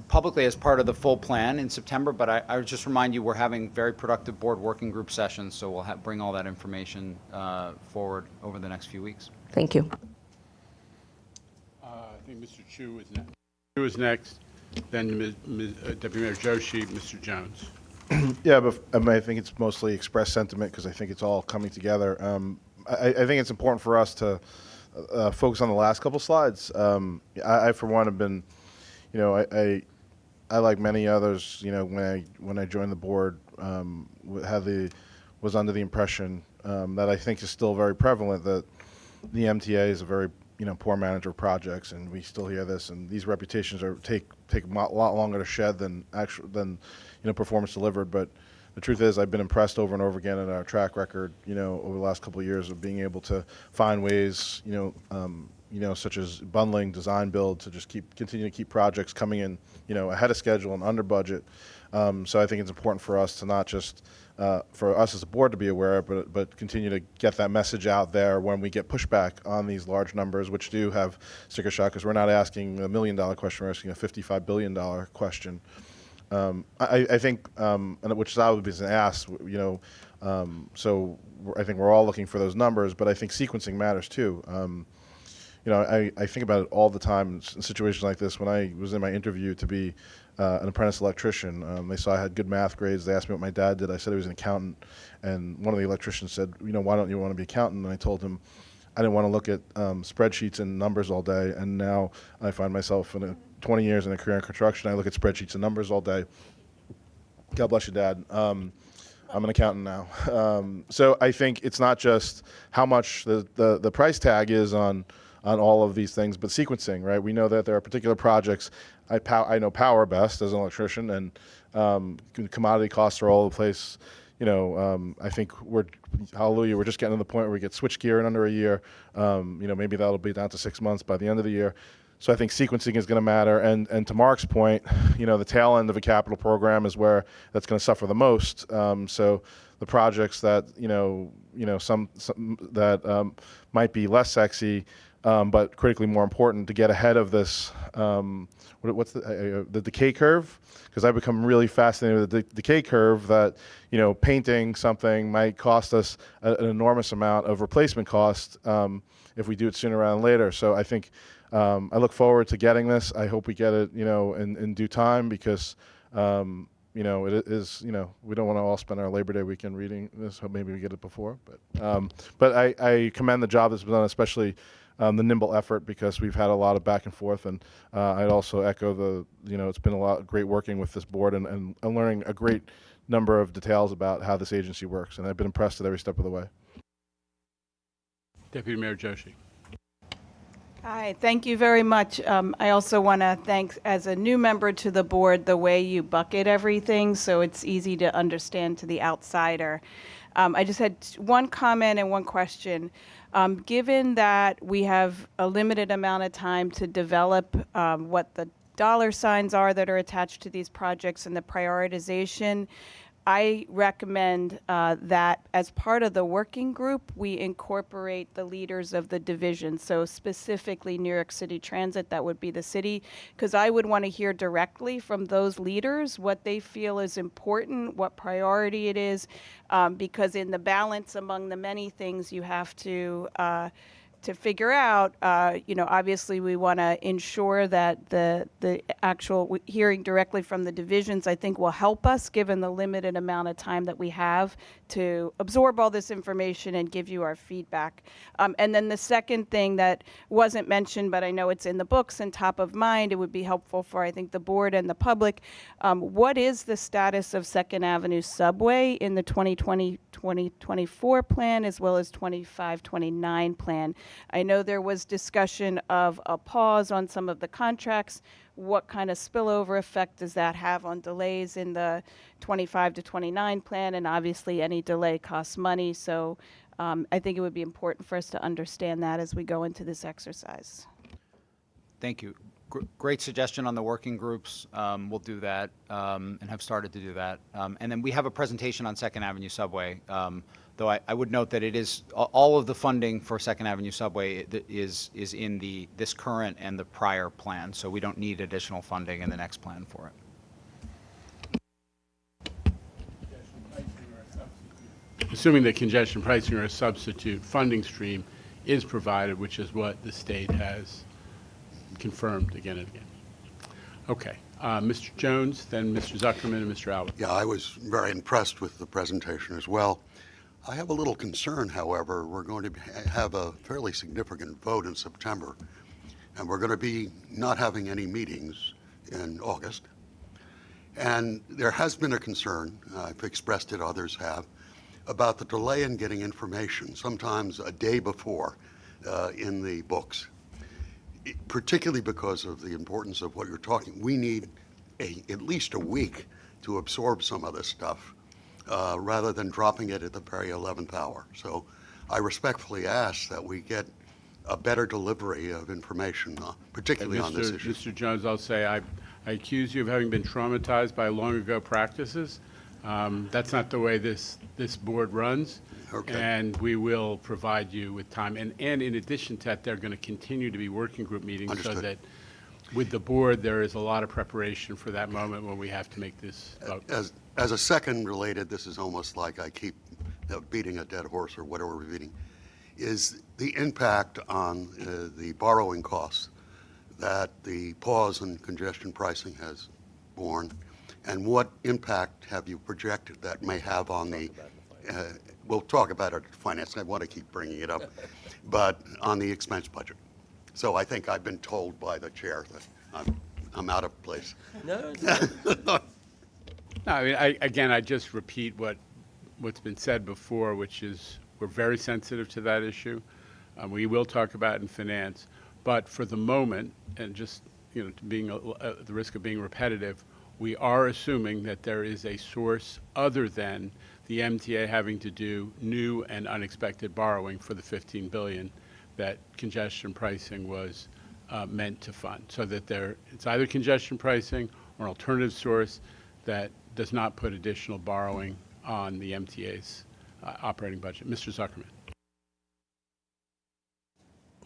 publicly as part of the full plan in September, but I would just remind you we're having very productive board working group sessions, so we'll bring all that information forward over the next few weeks. Thank you. I think Mr. Chu is next. Then Deputy Mayor Joshi, Mr. Jones. Yeah, but I think it's mostly express sentiment because I think it's all coming together. I think it's important for us to focus on the last couple slides. I for one, have been, I like many others, when I joined the board, was under the impression that I think is still very prevalent that the MTA is a very poor manager of projects, and we still hear this, and these reputations take a lot longer to shed than performance delivered. But the truth is, I've been impressed over and over again at our track record, over the last couple of years of being able to find ways, such as bundling, design build, to just continue to keep projects coming in, ahead of schedule and under budget. So I think it's important for us to not just for us as a board to be aware, but continue to get that message out there when we get pushback on these large numbers, which do have sticker shock, because we're not asking $1 million question, we're asking a $55 billion question. I think, which is obviously been asked, so I think we're all looking for those numbers, but I think sequencing matters too. I think about it all the time in situations like this. When I was in my interview to be an apprentice electrician, they saw I had good math grades. They asked me what my dad did. I said he was an accountant, and one of the electricians said, why don't you want to be an accountant? And I told him I didn't want to look at spreadsheets and numbers all day, and now I find myself 20 years in a career in construction. I look at spreadsheets and numbers all day. God bless you, Dad. I'm an accountant now. So I think it's not just how much the price tag is on all of these things, but sequencing, right? We know that there are particular projects. I know power best as an electrician, and commodity costs are all over the place. I think we're just getting to the point where we get switchgear in under a year. Maybe that'll be down to 6 months by the end of the year. So I think sequencing is going to matter. And to Mark's point, the tail end of a capital program is where that's going to suffer the most. So the projects that some that might be less sexy, but critically more important to get ahead of this. What's the decay curve? Because I've become really fascinated with the decay curve that, painting something might cost us an enormous amount of replacement cost if we do it sooner rather than later. So I think I look forward to getting this. I hope we get it, in due time, because, it is, we don't want to all spend our Labor Day weekend reading this. Hope maybe we get it before. But I commend the job that's been done, especially the nimble effort because we've had a lot of back and forth. And I'd also echo it's been a lot great working with this board and learning a great number of details about how this agency works. And I've been impressed at every step of the way. Deputy Mayor Joshi. Hi, thank you very much. I also want to thank, as a new member to the board, the way you bucket everything so it's easy to understand to the outsider. I just had one comment and one question. Given that we have a limited amount of time to develop what the dollar signs are that are attached to these projects and the prioritization, I recommend that as part of the working group, we incorporate the leaders of the division. So specifically New York City Transit, that would be the city, because I would want to hear directly from those leaders what they feel is important, what priority it is, because in the balance among the many things you have to figure out, obviously we want to ensure that the actual hearing directly from the divisions, I think, will help us given the limited amount of time that we have to absorb all this information and give you our feedback. And then the second thing that wasn't mentioned, but I know it's in the books and top of mind, it would be helpful for, I think, the board and the public. What is the status of Second Avenue Subway in the 2020-2024 plan as well as 25-29 plan? I know there was discussion of a pause on some of the contracts. What kind of spillover effect does that have on delays in the 25 to 29 plan? And obviously any delay costs money. So I think it would be important for us to understand that as we go into this exercise. Thank you. Great suggestion on the working groups. We'll do that and have started to do that. And then we have a presentation on Second Avenue Subway, though I would note that it is all of the funding for Second Avenue Subway is in this current and the prior plan, so we don't need additional funding in the next plan for it. Assuming that congestion pricing or a substitute funding stream is provided, which is what the state has confirmed again and again. Okay. Mr. Jones, then Mr. Zuckerman, and Mr. Albert. Yeah, I was very impressed with the presentation as well. I have a little concern, however. We're going to have a fairly significant vote in September, and we're going to be not having any meetings in August. And there has been a concern, I've expressed it, others have, about the delay in getting information, sometimes a day before in the books. Particularly because of the importance of what you're talking. We need at least a week to absorb some of this stuff rather than dropping it at the very 11th hour. So I respectfully ask that we get a better delivery of information, particularly on this issue. Mr. Jones, I'll say I accuse you of having been traumatized by long ago practices. That's not the way this board runs. Okay. And we will provide you with time. And in addition to that, there are going to continue to be working group meetings. Understood. So that with the board, there is a lot of preparation for that moment when we have to make this vote. As a second related, this is almost like I keep beating a dead horse or whatever we're beating, is the impact on the borrowing costs that the pause in congestion pricing has borne, and what impact have you projected that may have on the we'll talk about it finance. I want to keep bringing it up, but on the expense budget. So I think I've been told by the chair that I'm out of place. No. No, I mean, I just repeat what's been said before, which is we're very sensitive to that issue. We will talk about it in finance, but for the moment, and just to being the risk of being repetitive, we are assuming that there is a source other than the MTA having to do new and unexpected borrowing for the $15 billion that congestion pricing was meant to fund. So that it's either congestion pricing or an alternative source that does not put additional borrowing on the MTA's operating budget. Mr. Zuckerman.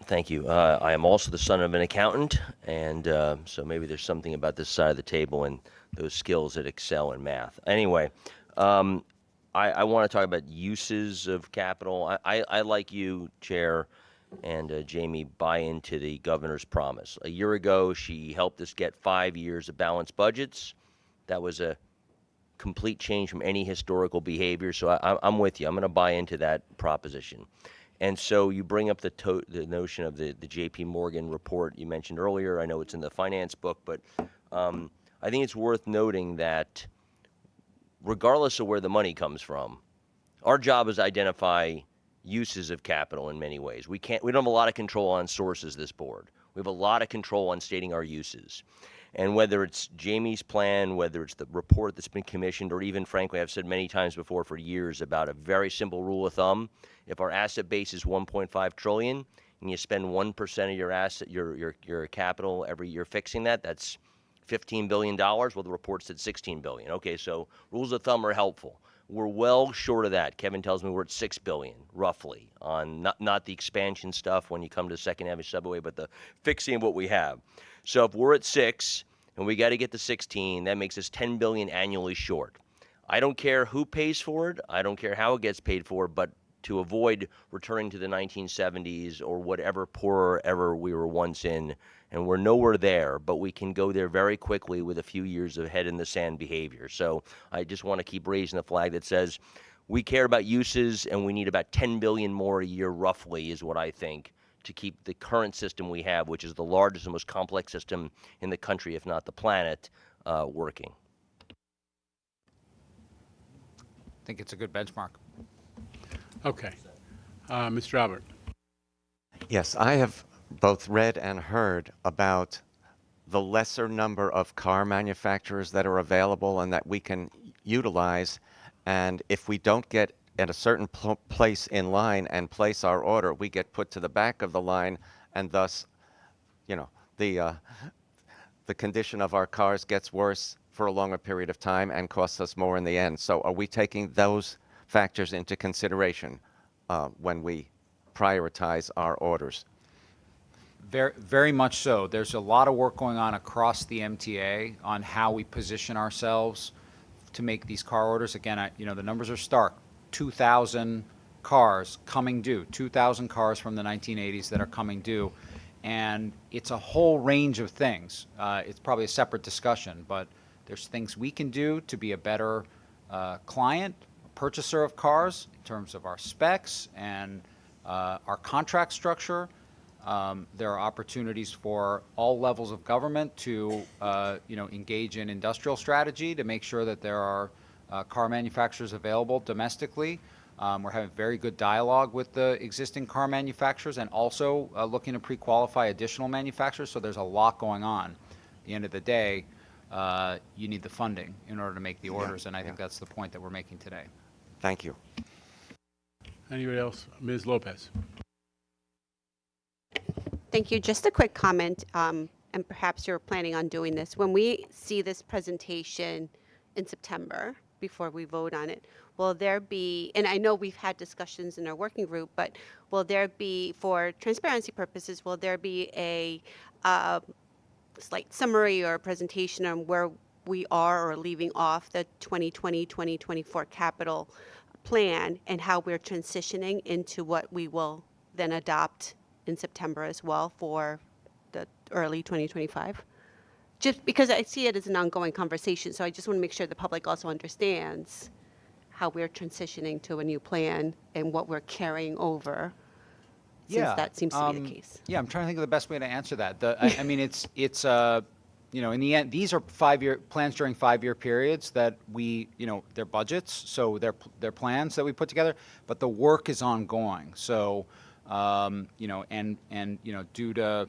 Thank you. I am also the son of an accountant, and so maybe there's something about this side of the table and those skills that excel in math. Anyway, I want to talk about uses of capital. I like you, Chair, and Jamie, buy into the governor's promise. A year ago, she helped us get 5 years of balanced budgets. That was a complete change from any historical behavior, so I'm with you. I'm going to buy into that proposition. And so you bring up the notion of the J.P. Morgan report you mentioned earlier. I know it's in the finance book, but I think it's worth noting that regardless of where the money comes from, our job is to identify uses of capital in many ways. We don't have a lot of control on sources, this board. We have a lot of control on stating our uses. And whether it's Jamie's plan, whether it's the report that's been commissioned, or even, frankly, I've said many times before for years about a very simple rule of thumb. If our asset base is 1.5 trillion and you spend 1% of your asset, your capital every year fixing that, that's $15 billion. Well, the report said $16 billion. Okay, so rules of thumb are helpful. We're well short of that. Kevin tells me we're at $6 billion, roughly, on not the expansion stuff when you come to Second Avenue Subway, but the fixing of what we have. So if we're at 6 and we got to get to 16, that makes us $10 billion annually short. I don't care who pays for it. I don't care how it gets paid for, but to avoid returning to the 1970s or whatever poorer ever we were once in, and we're nowhere there, but we can go there very quickly with a few years of head in the sand behavior. So I just want to keep raising the flag that says we care about uses and we need about 10 billion more a year roughly is what I think to keep the current system we have, which is the largest and most complex system in the country, if not the planet, working. I think it's a good benchmark. Okay. Mr. Albert. Yes, I have both read and heard about the lesser number of car manufacturers that are available and that we can utilize. And if we don't get at a certain place in line and place our order, we get put to the back of the line, and thus, you know, the condition of our cars gets worse for a longer period of time and costs us more in the end. So are we taking those factors into consideration when we prioritize our orders? Very, very much so. There's a lot of work going on across the MTA on how we position ourselves to make these car orders. Again, the numbers are stark. 2,000 cars coming due, 2,000 cars from the 1980s that are coming due. And it's a whole range of things. It's probably a separate discussion, but there's things we can do to be a better client, purchaser of cars in terms of our specs and our contract structure. There are opportunities for all levels of government to engage in industrial strategy to make sure that there are car manufacturers available domestically. We're having very good dialogue with the existing car manufacturers and also looking to pre-qualify additional manufacturers. So there's a lot going on. At the end of the day, you need the funding in order to make the orders, and I think that's the point that we're making today. Thank you. Anybody else? Ms. Lopez. Thank you. Just a quick comment, and perhaps you're planning on doing this. When we see this presentation in September, before we vote on it, will there be, and I know we've had discussions in our working group, but will there be, for transparency purposes, will there be a slight summary or a presentation on where we are or leaving off the 2020-2024 capital plan and how we're transitioning into what we will then adopt in September as well for the early 2025? Just because I see it as an ongoing conversation, so I just want to make sure the public also understands how we're transitioning to a new plan and what we're carrying over, since that seems to be the case. Yeah, I'm trying to think of the best way to answer that. I mean, it's in the end, these are 5-year plans during 5-year periods that we, they're budgets, so they're plans that we put together, but the work is ongoing. So, due to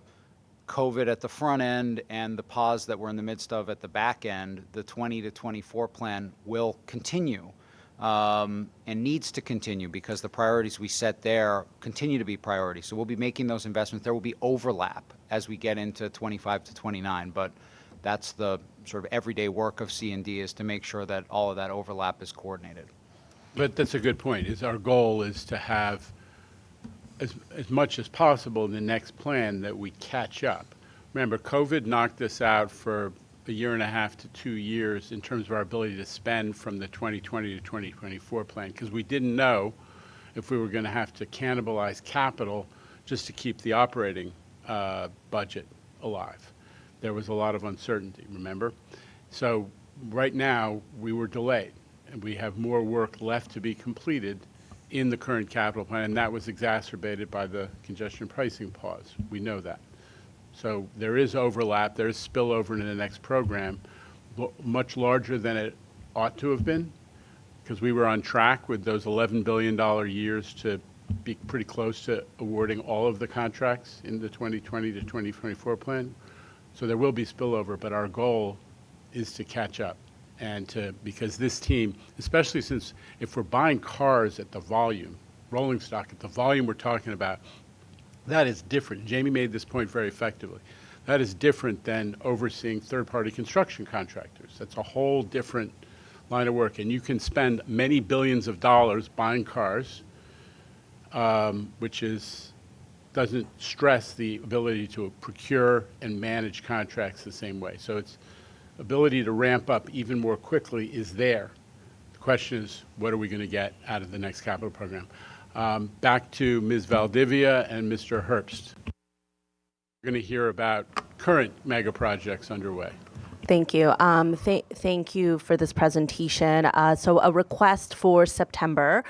COVID at the front end and the pause that we're in the midst of at the back end, the 20 to 24 plan will continue and needs to continue because the priorities we set there continue to be priorities. So we'll be making those investments. There will be overlap as we get into 25 to 29, but that's the sort of everyday work of C&D is to make sure that all of that overlap is coordinated. But that's a good point. Our goal is to have as much as possible in the next plan that we catch up. Remember, COVID knocked us out for a year and a half to 2 years in terms of our ability to spend from the 2020 to 2024 plan because we didn't know if we were going to have to cannibalize capital just to keep the operating budget alive. There was a lot of uncertainty, remember? So right now, we were delayed, and we have more work left to be completed in the current capital plan, and that was exacerbated by the congestion pricing pause. We know that. So there is overlap, there is spillover into the next program, much larger than it ought to have been, because we were on track with those $11 billion years to be pretty close to awarding all of the contracts in the 2020 to 2024 plan. So there will be spillover, but our goal is to catch up because this team, especially since if we're buying cars at the volume, rolling stock at the volume we're talking about, that is different. Jamie made this point very effectively. That is different than overseeing third-party construction contractors. That's a whole different line of work, and you can spend many billions of dollars buying cars, which doesn't stress the ability to procure and manage contracts the same way. So its ability to ramp up even more quickly is there. The question is, what are we going to get out of the next capital program? Back to Ms. Valdivia and Mr. Herbst. We're going to hear about current mega projects underway. Thank you. Thank you for this presentation. So a request for September.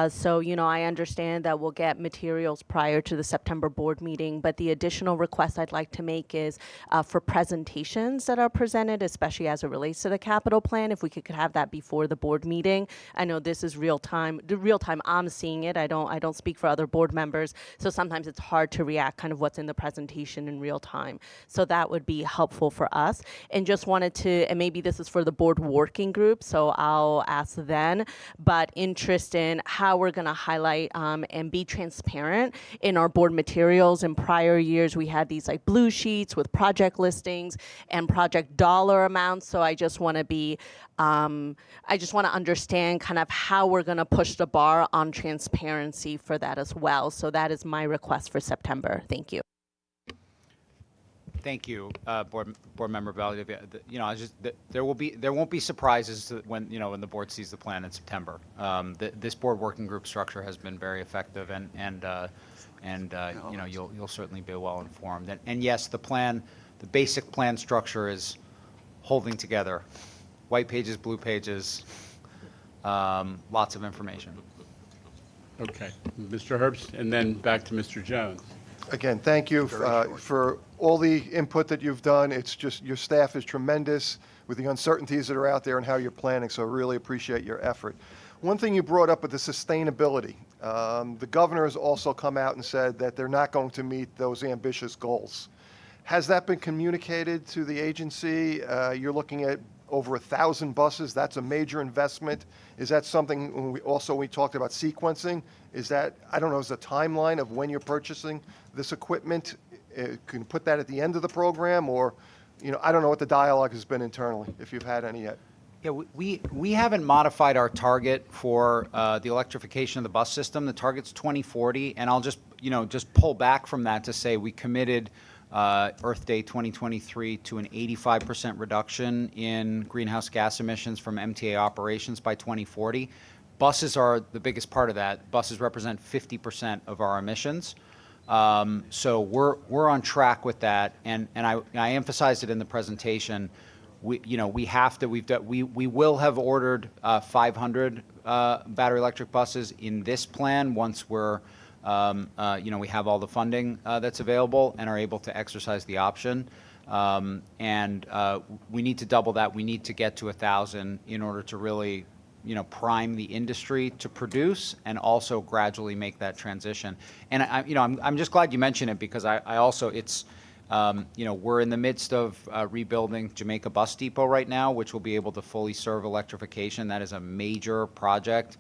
So, I understand that we'll get materials prior to the September board meeting, but the additional request I'd like to make is for presentations that are presented, especially as it relates to the capital plan, if we could have that before the board meeting. I know this is real time. The real time I'm seeing it. I don't speak for other board members, so sometimes it's hard to react kind of what's in the presentation in real time. So that would be helpful for us. And just wanted to, and maybe this is for the board working group, so I'll ask then, but interest in how we're going to highlight and be transparent in our board materials. In prior years, we had these like blue sheets with project listings and project dollar amounts. So I just want to be, I just want to understand kind of how we're going to push the bar on transparency for that as well. So that is my request for September. Thank you. Thank you, board member Valdivia. There won't be surprises when the board sees the plan in September. This board working group structure has been very effective, and you'll certainly be well informed. And yes, the basic plan structure is holding together, white pages, blue pages, lots of information. Okay, Mr. Herbst, and then back to Mr. Jones. Again, thank you for all the input that you've done. It's just your staff is tremendous with the uncertainties that are out there and how you're planning, so I really appreciate your effort. One thing you brought up with the sustainability, the governor has also come out and said that they're not going to meet those ambitious goals. Has that been communicated to the agency? You're looking at over 1,000 buses. That's a major investment. Is that something, we talked about sequencing, is that, I don't know, is the timeline of when you're purchasing this equipment, can you put that at the end of the program, or, I don't know what the dialogue has been internally, if you've had any yet. Yeah, we haven't modified our target for the electrification of the bus system. The target's 2040, and I'll just pull back from that to say we committed Earth Day 2023 to an 85% reduction in greenhouse gas emissions from MTA operations by 2040. Buses are the biggest part of that. Buses represent 50% of our emissions. So we're on track with that, and I emphasized it in the presentation. We will have ordered 500 battery electric buses in this plan once we're we have all the funding that's available and are able to exercise the option. And we need to double that. We need to get to 1,000 in order to really, prime the industry to produce and also gradually make that transition. And I'm just glad you mentioned it, because I also, it's, we're in the midst of rebuilding Jamaica Bus Depot right now, which will be able to fully serve electrification. That is a major project.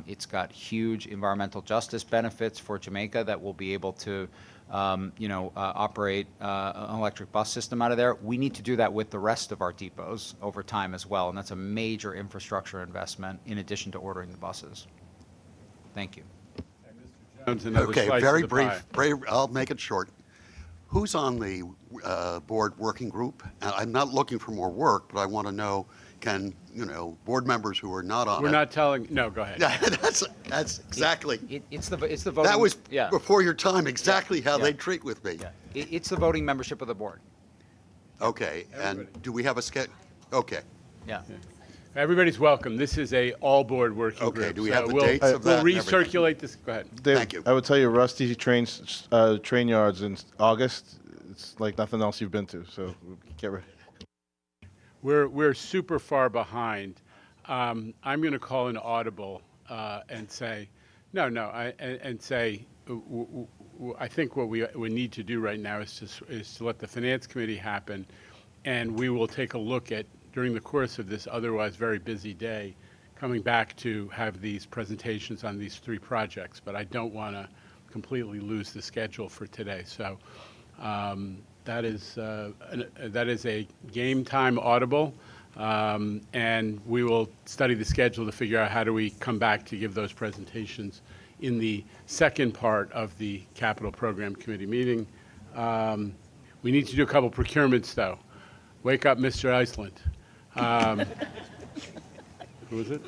It's got huge environmental justice benefits for Jamaica that will be able to, operate an electric bus system out of there. We need to do that with the rest of our depots over time as well, and that's a major infrastructure investment in addition to ordering the buses. Thank you. Okay, very brief. I'll make it short. Who's on the board working group? I'm not looking for more work, but I want to know, can, board members who are not on We're it. not telling, no, go ahead. That's exactly. It's the voting. That was before your time, exactly how they treat with me. Yeah. It's the voting membership of the board. Okay, and do we have a schedule? Okay. Yeah. Everybody's welcome. This is a all-board working group. Okay, do we so have the we'll, dates of that We'll and everything? recirculate this. Go ahead. Dave, Thank you. I would tell you, Rusty trains train yards in August. It's like nothing else you've been to. So get ready. We're super far behind. I'm going to call an audible and say, and say, I think what we need to do right now is to let the Finance Committee happen, and we will take a look at, during the course of this otherwise very busy day, coming back to have these presentations on these 3 projects. But I don't want to completely lose the schedule for today. So that is a game time audible, and we will study the schedule to figure out how do we come back to give those presentations in the second part of the Capital Program Committee meeting. We need to do a couple procurements, though. Wake up, Mr. Iceland. Who is it?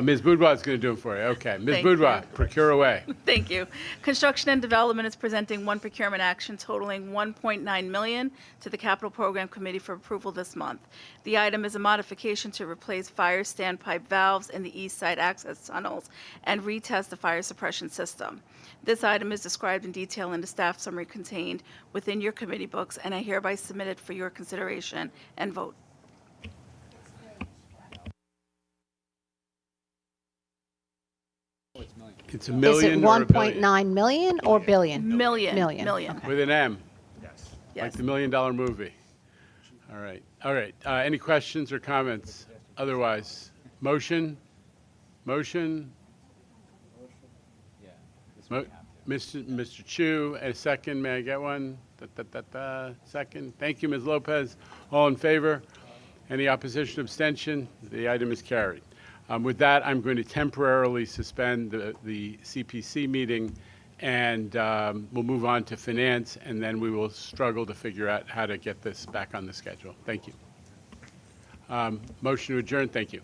Ms. Boudoir is going to do it for you. Okay. Ms. Thank Boudoir, you. procure away. Thank you. Construction and Development is presenting one procurement action totaling $1.9 million to the Capital Program Committee for approval this month. The item is a modification to replace fire standpipe valves in the east side access tunnels and retest the fire suppression system. This item is described in detail in the staff summary contained within your committee books, and I hereby submit it for your consideration and vote. It's a million Is it or a billion? 1.9 million or billion? Million. Million. Okay. With an M. Yes. Like the $1 Million Movie. All right. All right. Any questions or comments? Otherwise, motion? Motion? Mr. Chu, a second. May I get one? Second. Thank you, Ms. Lopez. All in favor? Any opposition, abstention? The item is carried. With that, I'm going to temporarily suspend the CPC meeting, and we'll move on to finance, and then we will struggle to figure out how to get this back on the schedule. Thank you. Motion to adjourn. Thank you.